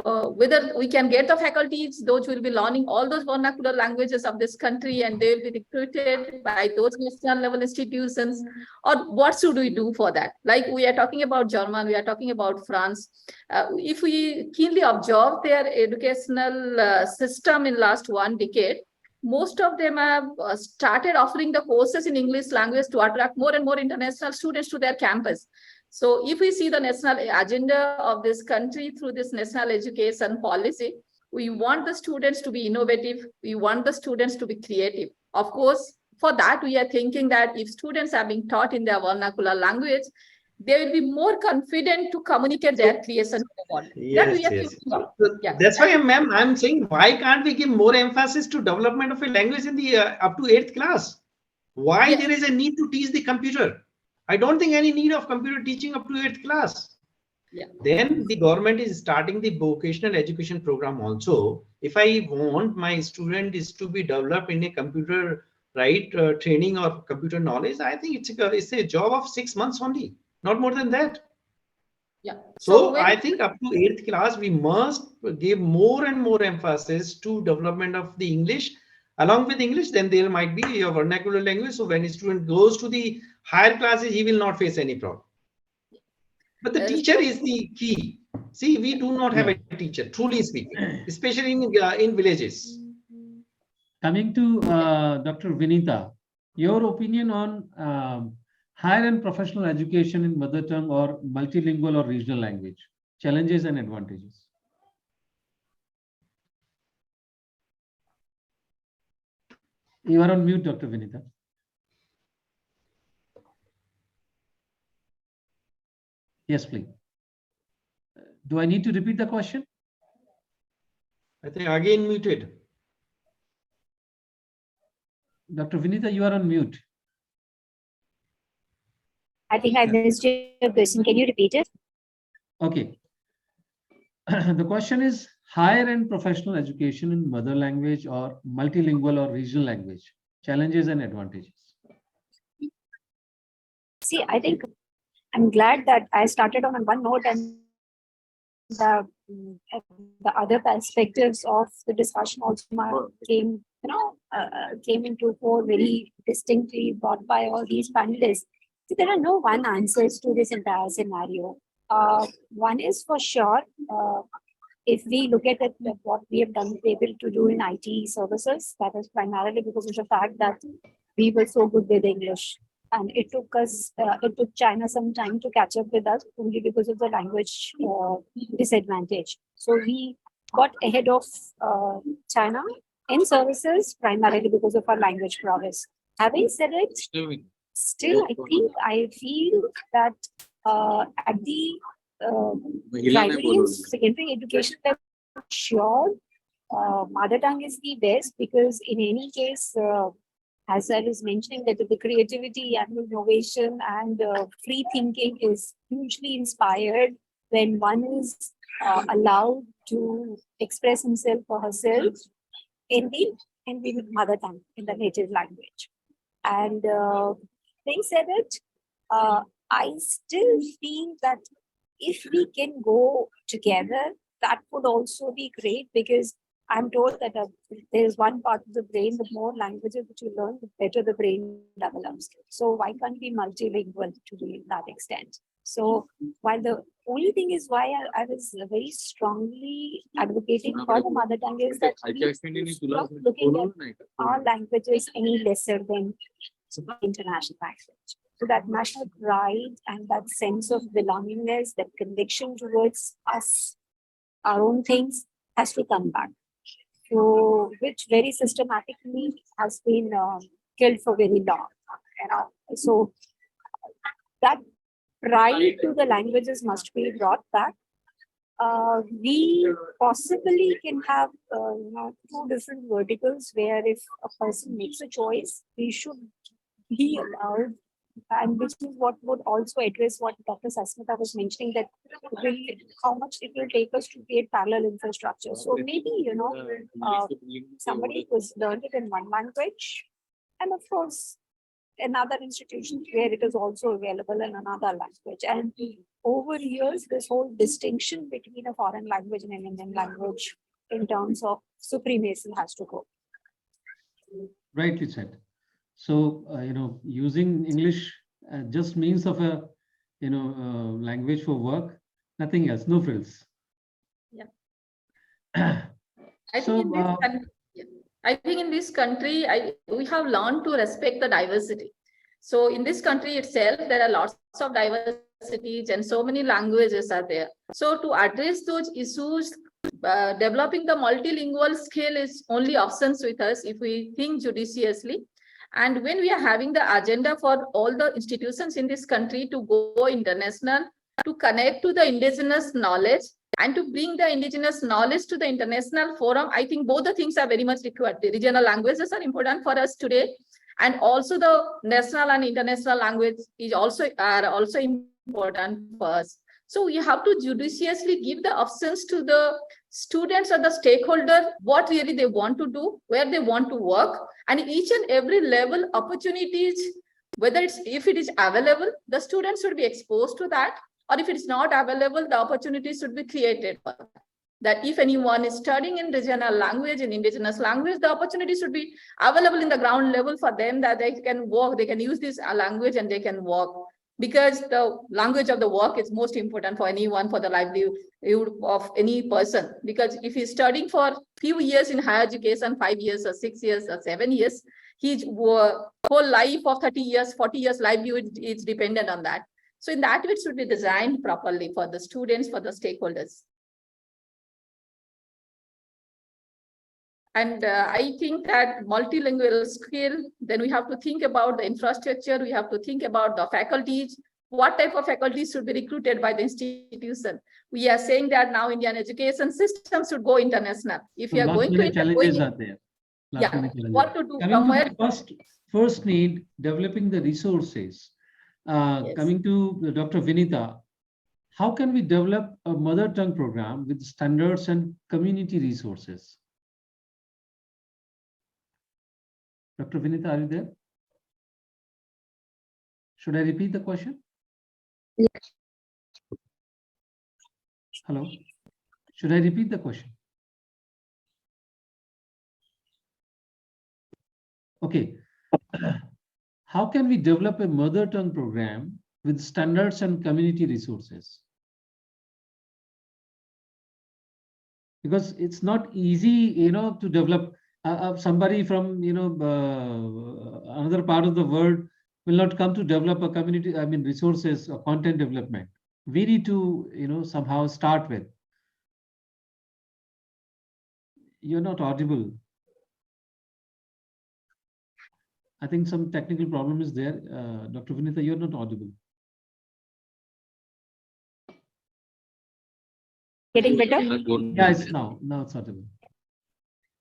whether we can get the faculties, those will be learning all those vernacular languages of this country, and they will be recruited by those national level institutions, or what should we do for that? Like we are talking about German, we are talking about France. If we keenly observe their educational system in last 1 decade, most of them have started offering the courses in English language to attract more and more international students to their campus. So if we see the national agenda of this country through this national education policy, we want the students to be innovative. We want the students to be creative. Of course, for that, we are thinking that if students are being taught in their vernacular language, they will be more confident to communicate their creation to the world. Yes, yes. That's why, ma'am, I'm saying, why can't we give more emphasis to development of a language in the up to 8th class? Why there is a need to teach the computer? I don't think any need of computer teaching up to 8th class. Then the government is starting the vocational education program also. If I want my student is to be developed in a computer training or computer knowledge, I think it's a job of 6 months only, not more than that. So I think up to 8th class, we must give more and more emphasis to development of the English. Along with English, then there might be a vernacular language. So when a student goes to the higher classes, he will not face any problem. But the teacher is the key. See, we do not have a teacher, truly speaking, especially in villages. Coming to Dr. Vinita, your opinion on higher and professional education in mother tongue or multilingual or regional language, challenges and advantages. You are on mute, Dr. Vinita. Yes, please. Do I need to repeat the question? I think again muted. Dr. Vinita, you are on mute. I think I missed your question. Can you repeat it? Okay. The question is higher and professional education in mother language or multilingual or regional language, challenges and advantages. See, I think I'm glad that I started on one note and the other perspectives of the discussion also came, came into fore very distinctly brought by all these panelists. So there are no one answers to this entire scenario. One is for sure, if we look at it, what we have done able to do in IT services, that is primarily because of the fact that we were so good with English. And it took China some time to catch up with us only because of the language disadvantage. So we got ahead of China in services primarily because of our language prowess. Having said it, still I feel that at the primary and secondary education level, sure, mother tongue is the best because in any case, as I was mentioning, that the creativity and innovation and free thinking is hugely inspired when one is allowed to express himself or herself in the mother tongue, in the native language. And having said it, I still feel that if we can go together, that would also be great because I'm told that there is one part of the brain, the more languages that you learn, the better the brain develops. So why can't we be multilingual to that extent? So while the only thing is why I was very strongly advocating for the mother tongue is that we stop looking at our languages any lesser than international language. So that national pride and that sense of belongingness, that conviction towards us, our own things, has to come back. So, which very systematically has been killed for very long. So that pride to the languages must be brought back. We possibly can have two different verticals where if a person makes a choice, we should be allowed, and which is what would also address what Dr. Sasmita was mentioning, that how much it will take us to create parallel infrastructure. So maybe, somebody who's learned it in one language, and of course, another institution where it is also available in another language. And over years, this whole distinction between a foreign language and an Indian language in terms of supremacy has to go. Rightly said. So, using English just means of a, language for work, nothing else, no frills. Yeah. I think in this country, we have learned to respect the diversity. So in this country itself, there are lots of diversities and so many languages are there. So to address those issues, developing the multilingual skill is only options with us if we think judiciously. And when we are having the agenda for all the institutions in this country to go international, to connect to the indigenous knowledge and to bring the indigenous knowledge to the international forum, I think both the things are very much required. The regional languages are important for us today. And also the national and international language are also important for us. So we have to judiciously give the options to the students or the stakeholder, what really they want to do, where they want to work, and each and every level opportunities, if it is available, the students should be exposed to that, or if it is not available, the opportunities should be created for that. If anyone is studying in regional language, in indigenous language, the opportunity should be available in the ground level for them, that they can work, they can use this language and they can work. Because the language of the work is most important for anyone, for the livelihood of any person. Because if he's studying for few years in higher education, 5 years or 6 years or 7 years, his whole life of 30 years, 40 years livelihood is dependent on that. So in that way, it should be designed properly for the students, for the stakeholders. And I think that multilingual skill, then we have to think about the infrastructure, we have to think about the faculties, what type of faculties should be recruited by the institution. We are saying that now Indian education system should go international. If you are going to challenges are there. What to do? Coming to first need, developing the resources. Yes. Coming to Dr. Vinita, how can we develop a mother tongue program with standards and community resources? Dr. Vinita, are you there? Should I repeat the question? Yes. Hello? Should I repeat the question? Okay. How can we develop a mother tongue program with standards and community resources? Because it's not easy, to develop. Somebody from another part of the world will not come to develop a community, resources or content development. We need to somehow start with. You're not audible. I think some technical problem is there. Dr. Vinita, you're not audible. Getting better? Yeah, it's now it's audible.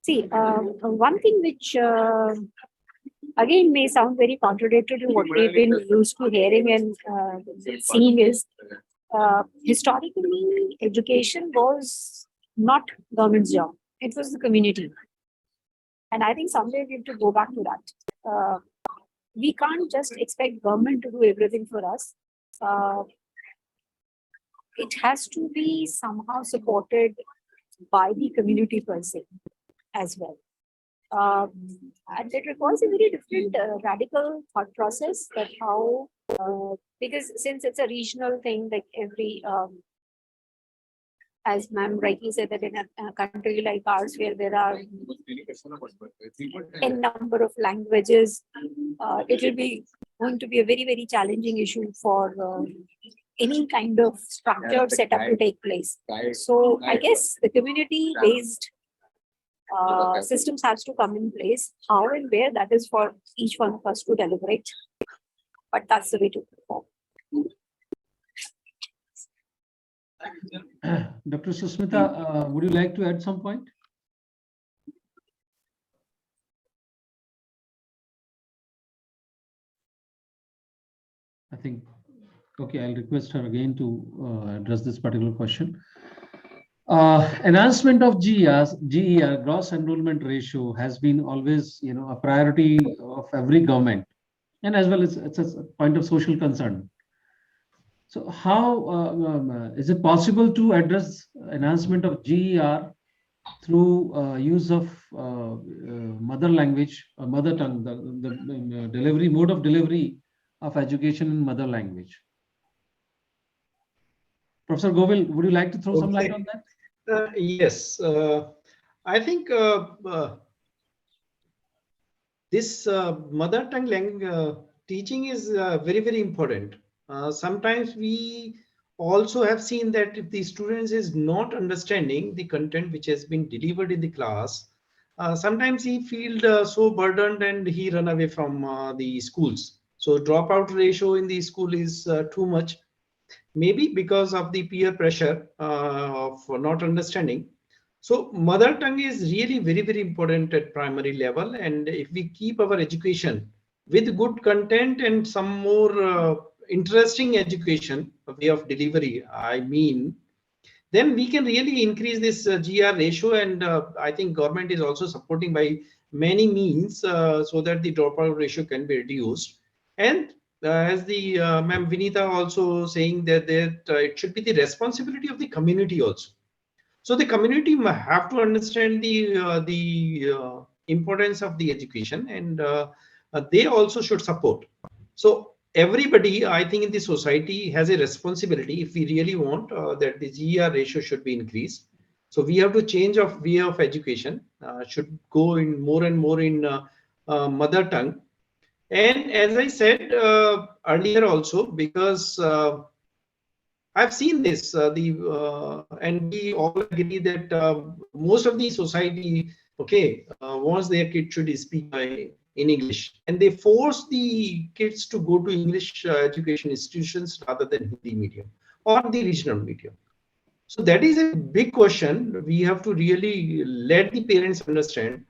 See, one thing which again may sound very contradictory to what we've been used to hearing and seeing is historically education was not government's job. It was the community. And I think someday we have to go back to that. We can't just expect government to do everything for us. It has to be somehow supported by the community per se as well. And it requires a very different radical thought process that how, because since it's a regional thing, like every, as ma'am rightly said, that in a country like ours where there are n number of languages, it will be going to be a very, very challenging issue for any kind of structured setup to take place. So I guess the community-based systems has to come in place. How and where, that is for each one of us to deliberate. But that's the way to perform. Dr. Sasmita, would you like to add some point? I think, okay, I'll request her again to address this particular question. Enhancement of GER, gross enrollment ratio, has been always, a priority of every government. and as well as it's a point of social concern. So how is it possible to address enhancement of GER through use of mother language, mother tongue, the delivery mode of delivery of education in mother language? Professor Govil, would you like to throw some light on that? Yes, I think this mother tongue language teaching is very, very important. Sometimes we also have seen that if the students is not understanding the content which has been delivered in the class, sometimes he feels so burdened and he run away from the schools. So dropout ratio in the school is too much, maybe because of the peer pressure of not understanding. So mother tongue is really very, very important at primary level. And if we keep our education with good content and some more interesting education, a way of delivery, I mean, then we can really increase this GR ratio. And I think government is also supporting by many means so that the dropout ratio can be reduced. And as the ma'am Vinita also saying that it should be the responsibility of the community also. So the community have to understand the importance of the education, and they also should support. So everybody, I think, in the society has a responsibility if we really want that the GER ratio should be increased. So we have to change of way of education, should go in more and more in mother tongue. And as I said earlier also, because I've seen this, and we all agree that most of the society, okay, wants their kids should speak in English, and they force the kids to go to English education institutions rather than Hindi medium or the regional medium. So that is a big question. We have to really let the parents understand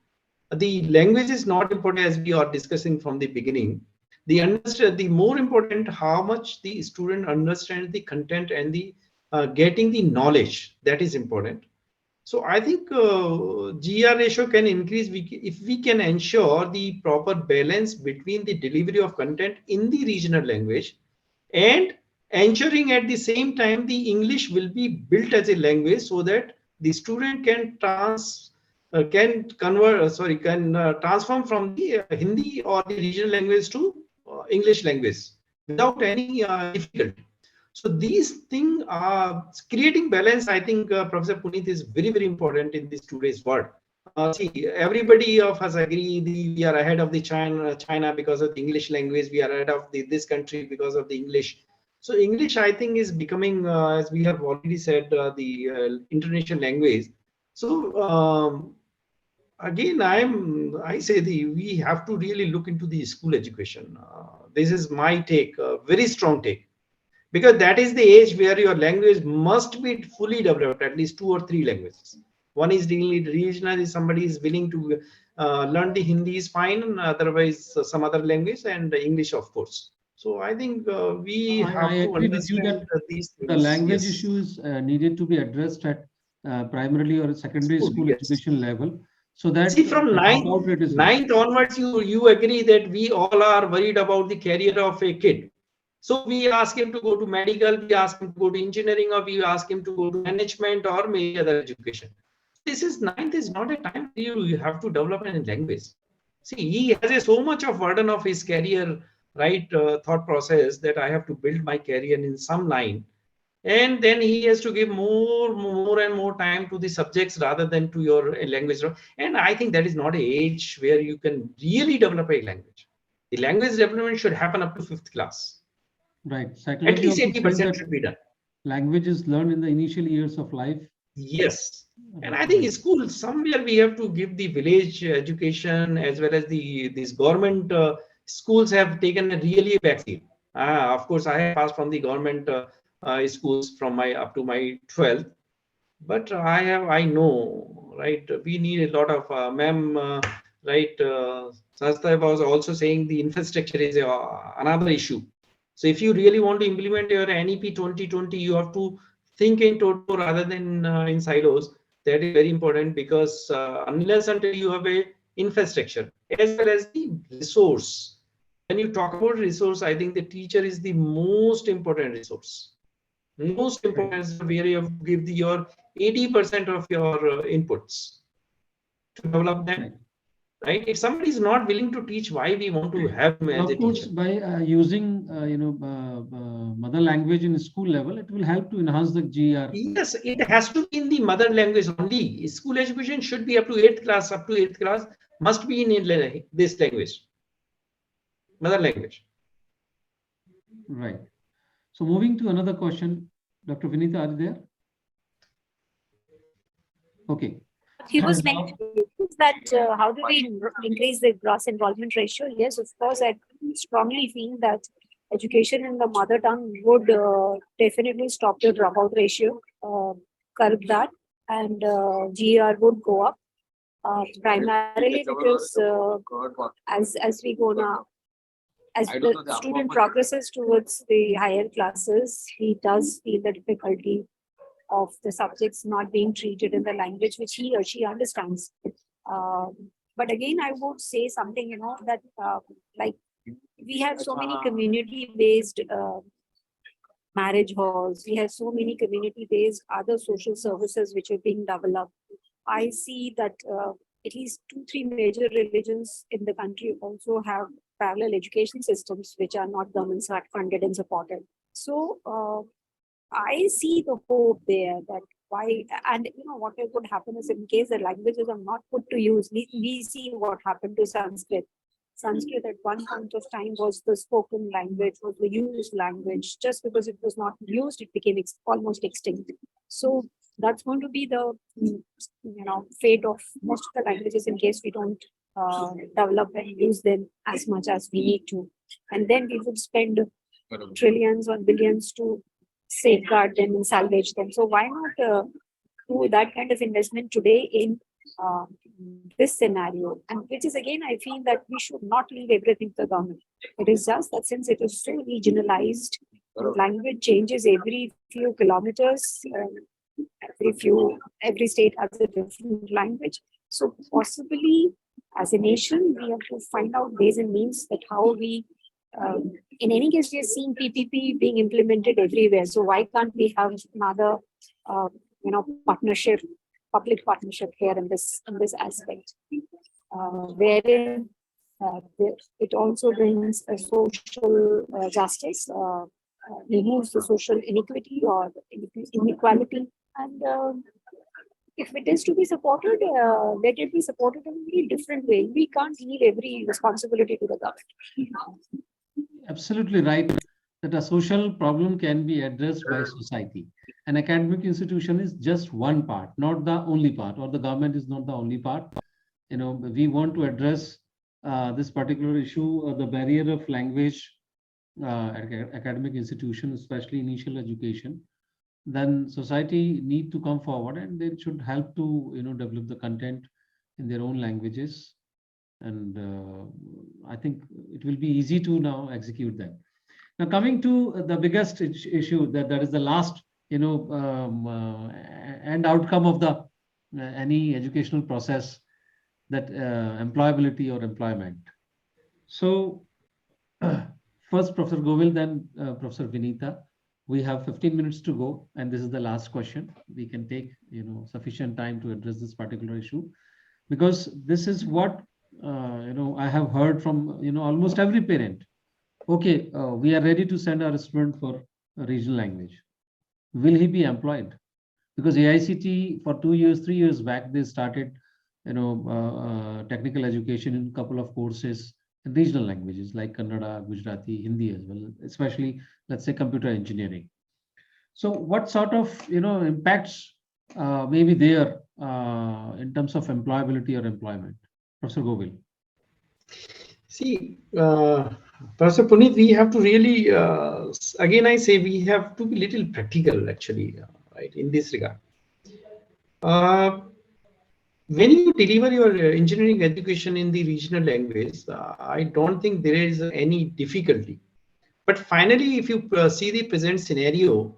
the language is not important, as we are discussing from the beginning. The more important how much the student understands the content and the getting the knowledge, that is important. So I think GR ratio can increase if we can ensure the proper balance between the delivery of content in the regional language and ensuring at the same time the English will be built as a language, so that the student can transform from the Hindi or the regional language to English language without any difficulty. So these things are creating balance. I think Professor Puneet is very, very important in this today's world. See, everybody of us agree we are ahead of the China because of the English language. We are ahead of this country because of the English. So English, I think, is becoming, as we have already said, the international language. So again, I say we have to really look into the school education. This is my take, very strong take, because that is the age where your language must be fully developed, at least 2 or 3 languages. One is really regional, if somebody is willing to learn the Hindi is fine, otherwise some other language, and English, of course. So I think we have I to agree with you understand that these things. the language Yes. issues needed to be addressed at primarily or secondary school Yes. education level, so that See, from the dropout rate is low. ninth onwards, you agree that we all are worried about the career of a kid. So we ask him to go to medical, we ask him to go to engineering, or we ask him to go to management or maybe other education. This is ninth is not a time where you have to develop a language. See, he has so much of burden of his career, right? Thought process that I have to build my career in some line, and then he has to give more and more time to the subjects rather than to your language. And I think that is not an age where you can really develop a language. The language development should happen up to 5th class. Right. At Psychology least also says 80% that should be done. language is learned in the initial years of life. Yes. And I think in school, somewhere we have to give the village education, as well as these government schools have taken a really backseat. Of course, I have passed from the government schools from my up to my 12th, but I know, right? We need a lot of ma'am, right? Sastha was also saying the infrastructure is another issue. So if you really want to implement your NEP 2020, you have to think in total rather than in silos. That is very important, because unless until you have a infrastructure as well as the resource, when you talk about resource, I think the teacher is the most important resource. Most important is where you have to give your 80% of your inputs to develop them. Right? If somebody is not willing to teach, why we want to have him as a Of course, teacher? by using mother language in school level, it will help to enhance the GR. Yes, it has to be in the mother language only. School education should be up to 8th class. Up to 8th class must be in this language, mother language. Right. So moving to another question, Dr. Vinita, are you there? Okay. He was mentioning that how do we increase the gross enrollment ratio? Yes, of course, I strongly feel that education in the mother tongue would definitely stop the dropout ratio, curb that, and GR would go up. Primarily because as we go now, as the student progresses towards the higher classes, he does feel the difficulty of the subjects not being treated in the language which he or she understands. But again, I would say something, that like we have so many community-based marriage halls. We have so many community-based other social services which are being developed. I see that at least 2-3 major religions in the country also have parallel education systems which are not government funded and supported. So I see the hope there that why, and what could happen is in case the languages are not put to use, we see what happened to Sanskrit. Sanskrit at one point of time was the spoken language, was the used language. Just because it was not used, it became almost extinct. So that's going to be the fate of most of the languages in case we don't develop and use them as much as we need to. And then we would spend trillions or billions to safeguard them and salvage them. So why not do that kind of investment today in this scenario? And which is again, I feel that we should not leave everything to the government. It is just that since it is so regionalized, language changes every few kilometers. Every state has a different language. So possibly as a nation, we have to find out ways and means that how we, in any case, we are seeing PPP being implemented everywhere. So why can't we have another, partnership, public partnership here in this aspect, wherein it also brings a social justice, removes the social inequity or inequality, and if it is to be supported, let it be supported in a very different way. We can't leave every responsibility to the government. Absolutely right. That a social problem can be addressed by society. An academic institution is just one part, not the only part, or the government is not the only part. We want to address this particular issue, the barrier of language, academic institution, especially initial education. Then society need to come forward and they should help to develop the content in their own languages, and I think it will be easy to now execute that. Now coming to the biggest issue, that is the last end outcome of the any educational process, that employability or employment. So first Professor Govil, then Professor Vinita. We have 15 minutes to go, and this is the last question. We can take sufficient time to address this particular issue, because this is what I have heard from almost every parent. Okay, we are ready to send our student for a regional language. Will he be employed? Because AICT for 2 years, 3 years back, they started technical education in a couple of courses in regional languages like Kannada, Gujarati, Hindi as well, especially let's say computer engineering. So what sort of impacts may be there in terms of employability or employment? Professor Govil. See, Professor Puneet, we have to really, again I say, we have to be little practical actually, right, in this regard. When you deliver your engineering education in the regional language, I don't think there is any difficulty. But finally, if you see the present scenario,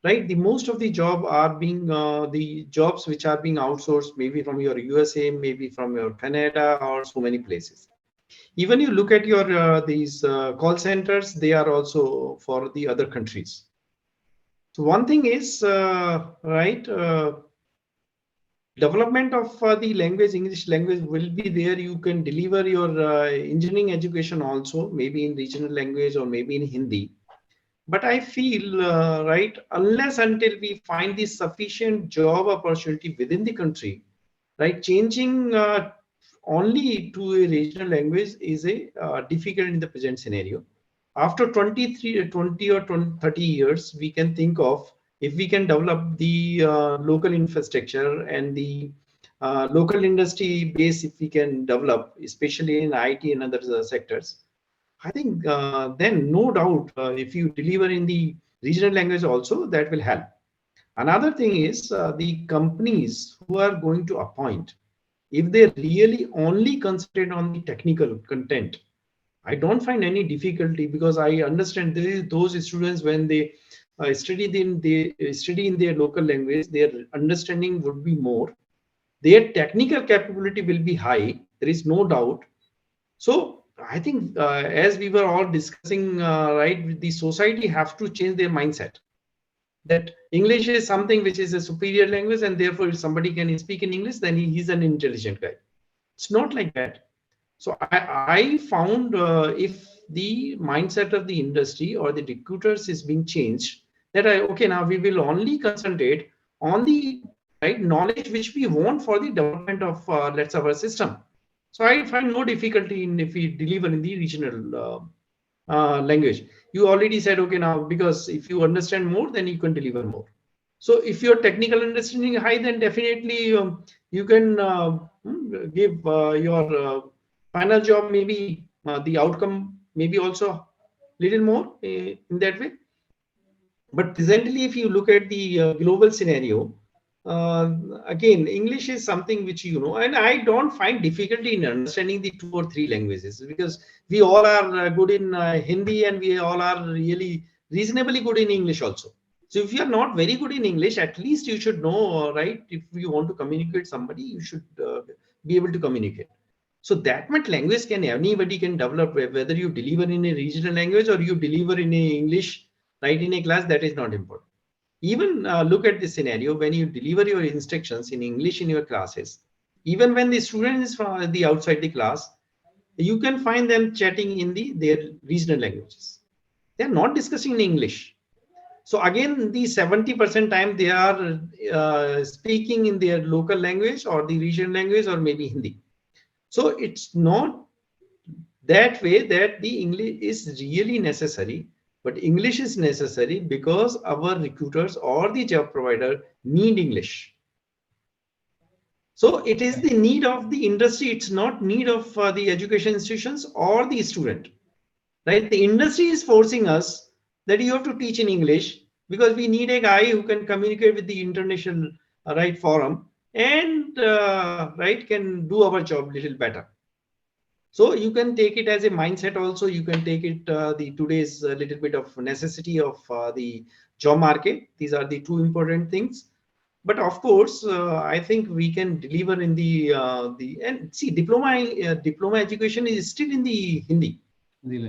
right, the most of the job are being the jobs which are being outsourced, maybe from your USA, maybe from your Canada, or so many places. Even you look at your these call centers, they are also for the other countries. So one thing is development of the language, English language will be there. You can deliver your engineering education also, maybe in regional language or maybe in Hindi. But I feel, unless until we find the sufficient job opportunity within the country, right, changing only to a regional language is a difficult in the present scenario. After 20 or 30 years, we can think of if we can develop the local infrastructure and the local industry base, if we can develop, especially in IT and other sectors, I think then no doubt if you deliver in the regional language also, that will help. Another thing is the companies who are going to appoint, if they really only concentrate on the technical content, I don't find any difficulty, because I understand those students, when they study in their local language, their understanding would be more. Their technical capability will be high. There is no doubt. So I think as we were all discussing, the society have to change their mindset that English is something which is a superior language, and therefore if somebody can speak in English, then he's an intelligent guy. It's not like that. So I found if the mindset of the industry or the recruiters is being changed, that okay, now we will only concentrate on the right knowledge which we want for the development of let's say our system. So I find no difficulty in if we deliver in the regional language. You already said, okay, now because if you understand more, then you can deliver more. So if your technical understanding is high, then definitely you can give your final job, maybe the outcome maybe also little more in that way. But presently, if you look at the global scenario, again, English is something which, and I don't find difficulty in understanding the 2 or 3 languages, because we all are good in Hindi, and we all are really reasonably good in English also. So if you are not very good in English, at least you should know, right? If you want to communicate somebody, you should be able to communicate. So that much language can anybody can develop, whether you deliver in a regional language or you deliver in a English, right, in a class, that is not important. Even look at this scenario when you deliver your instructions in English in your classes. Even when the student is from the outside the class, you can find them chatting in their regional languages. They are not discussing in English. So again, the 70% time they are speaking in their local language or the regional language or maybe Hindi. So it's not that way that the English is really necessary, but English is necessary because our recruiters or the job provider need English. So it is the need of the industry. It's not need of the education institutions or the student, right? The industry is forcing us that you have to teach in English, because we need a guy who can communicate with the international forum and right can do our job a little better. So you can take it as a mindset also. You can take it the today's little bit of necessity of the job market. These are the 2 important things. But of course, I think we can deliver in the and see diploma education is still in the Hindi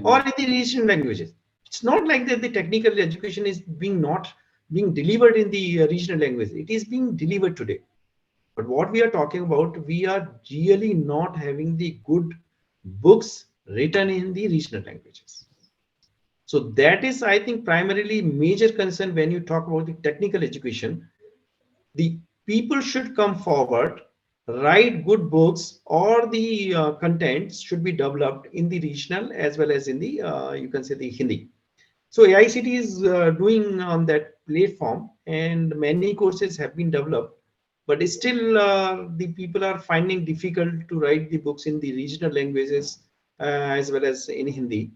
or in the regional languages. It's not like that the technical education is not being delivered in the regional language. It is being delivered today. But what we are talking about, we are really not having the good books written in the regional languages. So that is, I think, primarily major concern when you talk about the technical education. The people should come forward, write good books, or the contents should be developed in the regional as well as in the, you can say, the Hindi. So AICT is doing on that platform, and many courses have been developed. But still, the people are finding difficult to write the books in the regional languages as well as in Hindi,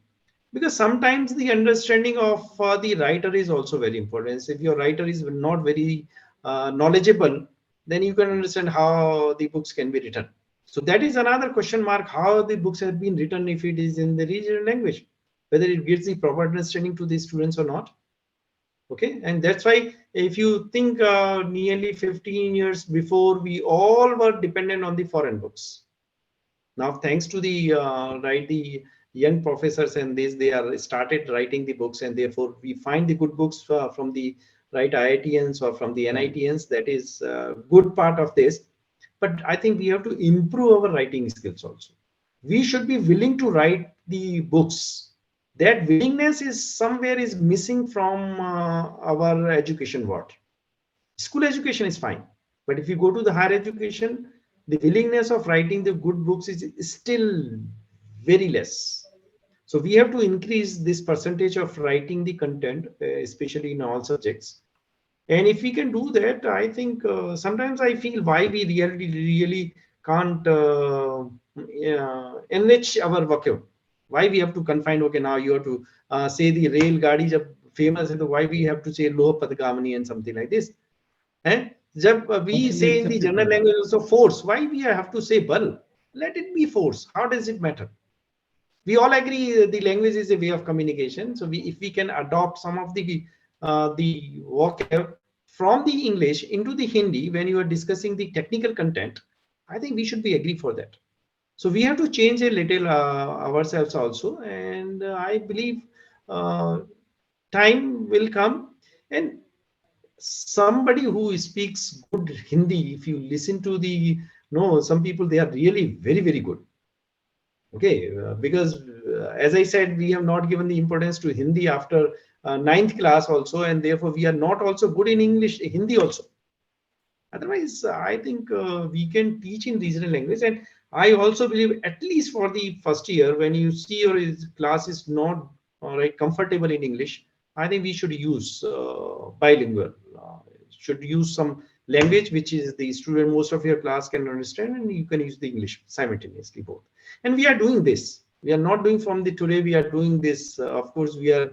because sometimes the understanding of the writer is also very important. So if your writer is not very knowledgeable, then you can understand how the books can be written. So that is another question mark: how the books have been written if it is in the regional language, whether it gives the proper understanding to the students or not. Okay, and that's why if you think nearly 15 years before, we all were dependent on the foreign books. Now, thanks to the the young professors and this, they are started writing the books, and therefore we find the good books from the IITians or from the NITians. That is good part of this. But I think we have to improve our writing skills also. We should be willing to write the books. That willingness is somewhere is missing from our education world. School education is fine, but if you go to the higher education, the willingness of writing the good books is still very less. So we have to increase this percentage of writing the content, especially in all subjects. And if we can do that, I think sometimes I feel why we really can't enrich our vocabulary. Why we have to confine, okay, now you have to say the rail gaadi jab famous hai, to why we have to say loh padgamani and something like this. And we say in the general language also force, why we have to say bal? Let it be force. How does it matter? We all agree the language is a way of communication. So if we can adopt some of the vocab from the English into the Hindi when you are discussing the technical content, I think we should be agree for that. So we have to change a little ourselves also, and I believe time will come, and somebody who speaks good Hindi, if you listen to the some people, they are really very good. Okay, because as I said, we have not given the importance to Hindi after ninth class also, and therefore we are not also good in English, Hindi also. Otherwise, I think we can teach in regional language, and I also believe at least for the first year, when you see your class is not comfortable in English, I think we should use bilingual. Should use some language which is the student most of your class can understand, and you can use the English simultaneously both. And we are doing this. We are not doing from the today. We are doing this. Of course, we are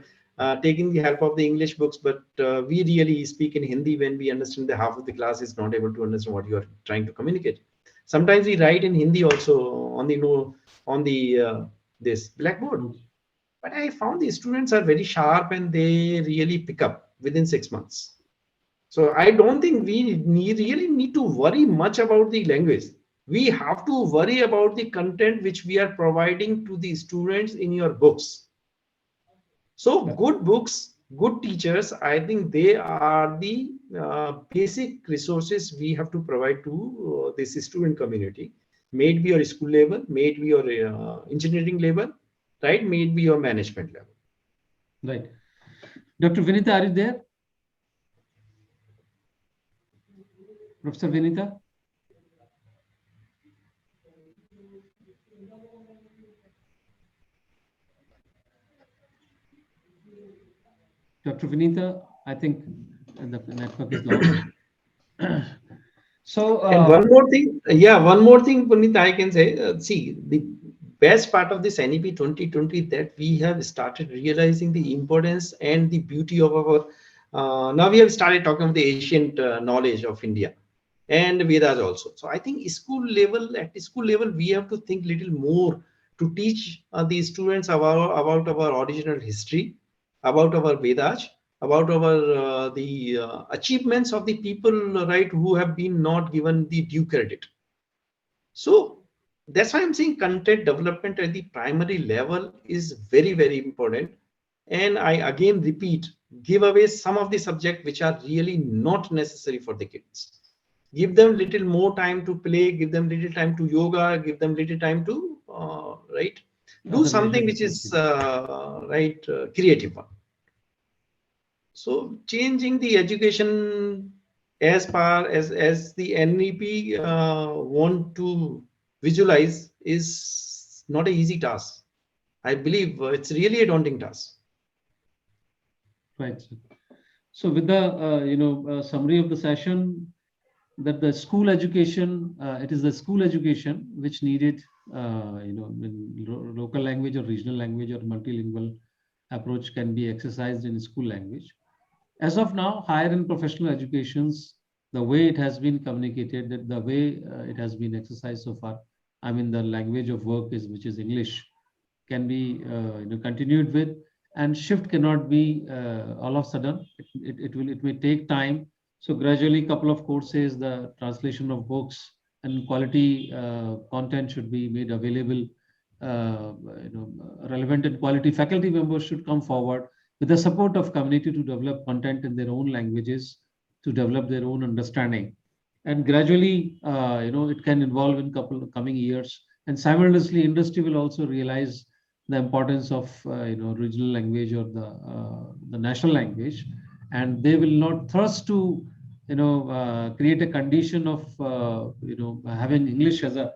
taking the help of the English books, but we really speak in Hindi when we understand that half of the class is not able to understand what you are trying to communicate. Sometimes we write in Hindi also on the this blackboard. But I found the students are very sharp and they really pick up within 6 months. So I don't think we really need to worry much about the language. We have to worry about the content which we are providing to the students in your books. So good books, good teachers, I think they are the basic resources we have to provide to this student community. May it be your school level, may it be your engineering level, right? May it be your management level. Right. Dr. Vinita, are you there? Professor Vinita? Dr. Vinita, I think the network is lost. So, and one more thing, Puneet, I can say, see, the best part of this NEP 2020 that we have started realizing the importance and the beauty of our, now we have started talking about the ancient knowledge of India and Vedas also. So I think at school level, we have to think little more to teach the students about our original history, about our Vedas, about our achievements of the people, right, who have been not given the due credit. So that's why I'm saying content development at the primary level is very important. And I again repeat, give away some of the subjects which are really not necessary for the kids. Give them little more time to play, give them little time to yoga, give them little time to do something which is creative one. So changing the education as far as the NEP want to visualize is not an easy task. I believe it's really a daunting task. Right. So with the summary of the session, that the school education, it is the school education which needed in local language or regional language or multilingual approach can be exercised in school language. As of now, higher and professional educations, the way it has been communicated, that the way it has been exercised so far, I mean, the language of work is which is English, can be continued with, and shift cannot be all of a sudden. It may take time. So gradually, couple of courses, the translation of books, and quality content should be made available. Relevant and quality faculty members should come forward with the support of community to develop content in their own languages, to develop their own understanding. And gradually, it can evolve in coming years. And simultaneously, industry will also realize the importance of regional language or the national language, and they will not thirst to create a condition of having English as a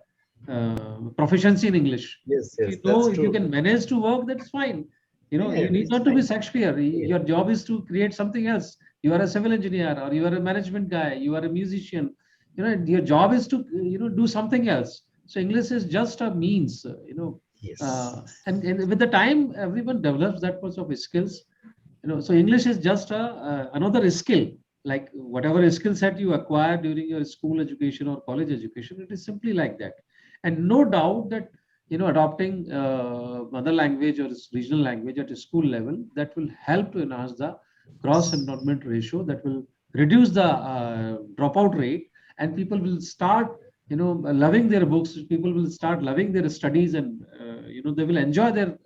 proficiency in English. Yes, yes, If you know, that's if you true. can manage to work, that's fine. Yeah, You need it's not to be fine. Shakespeare. Yeah. Your job is to create something else. You are a civil engineer, or you are a management guy, you are a musician. Your job is to do something else. So English is just a means. Yes. And with the time, everyone develops that much of skills. So English is just another skill. Like whatever skill set you acquire during your school education or college education, it is simply like that. And no doubt that adopting mother language or regional language at a school level, that will help to enhance the cross enrollment ratio, that will reduce the dropout rate, and people will start loving their books. People will start loving their studies, and they will enjoy their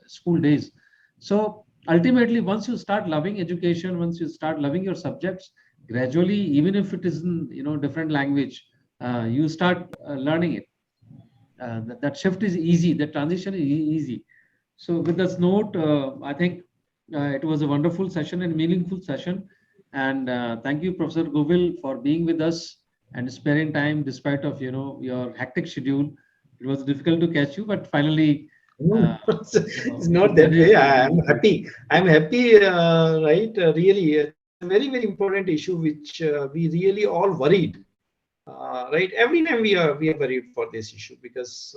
school days. So ultimately, once you start loving education, once you start loving your subjects, gradually, even if it is in different language, you start learning it. That shift is easy. That transition is easy. So with this note, I think it was a wonderful session and meaningful session. And thank you, Professor Govil, for being with us and sparing time despite of your hectic schedule. It was difficult to catch you, but finally, No, it's not you that way. managed to I'm be here. happy. I'm happy, right? Really, it's a very, very important issue which we really all worried. Right? Every time we are worried for this issue because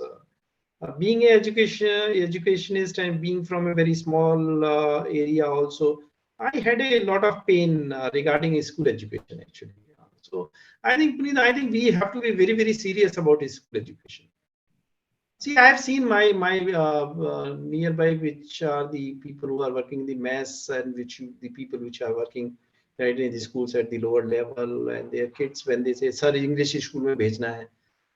being an educationist and being from a very small area also, I had a lot of pain regarding school education actually. So I think, Puneet, I think we have to be very, very serious about school education. See, I have seen my nearby, which are the people who are working in the mess, and the people which are working right in the schools at the lower level, and their kids when they say, "Sir, English school में भेजना है,"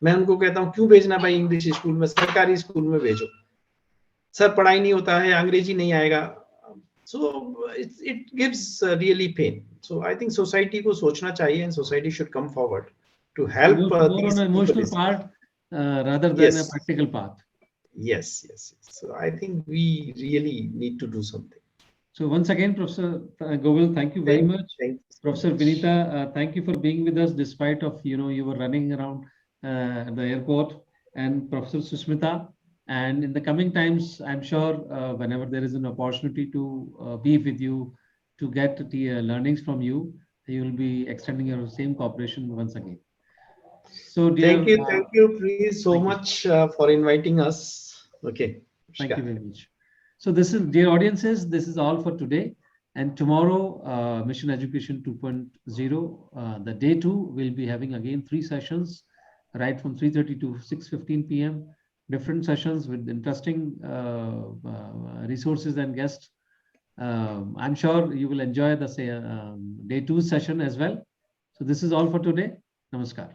मैं उनको कहता हूँ क्यों भेजना भाई इंग्लिश स्कूल में, सरकारी स्कूल में भेजो, सर पढ़ाई नहीं होता है, अंग्रेजी नहीं आएगा. So it gives really pain. So I think society को सोचना चाहिए, and society should come forward to help More on these an people. emotional part rather than a Yes. practical path. Yes, yes, yes. So I think we really need to do something. So once again, Professor Govil, thank you very much. Thanks. Professor Vinita, thank you for being with us despite of you were running around the airport, and Professor Sasmita. And in the coming times, I'm sure whenever there is an opportunity to be with you, to get the learnings from you, you will be extending your same cooperation once again. So dear, Thank you, please so much for inviting us. Okay. Thank you very much. So this is, dear audiences, this is all for today. And tomorrow, Mission Education 2.0, the day 2, we'll be having again 3 sessions, right from 3:30 to 6:15 p.m. Different sessions with interesting resources and guests. I'm sure you will enjoy the day 2 session as well. So this is all for today. Namaskar.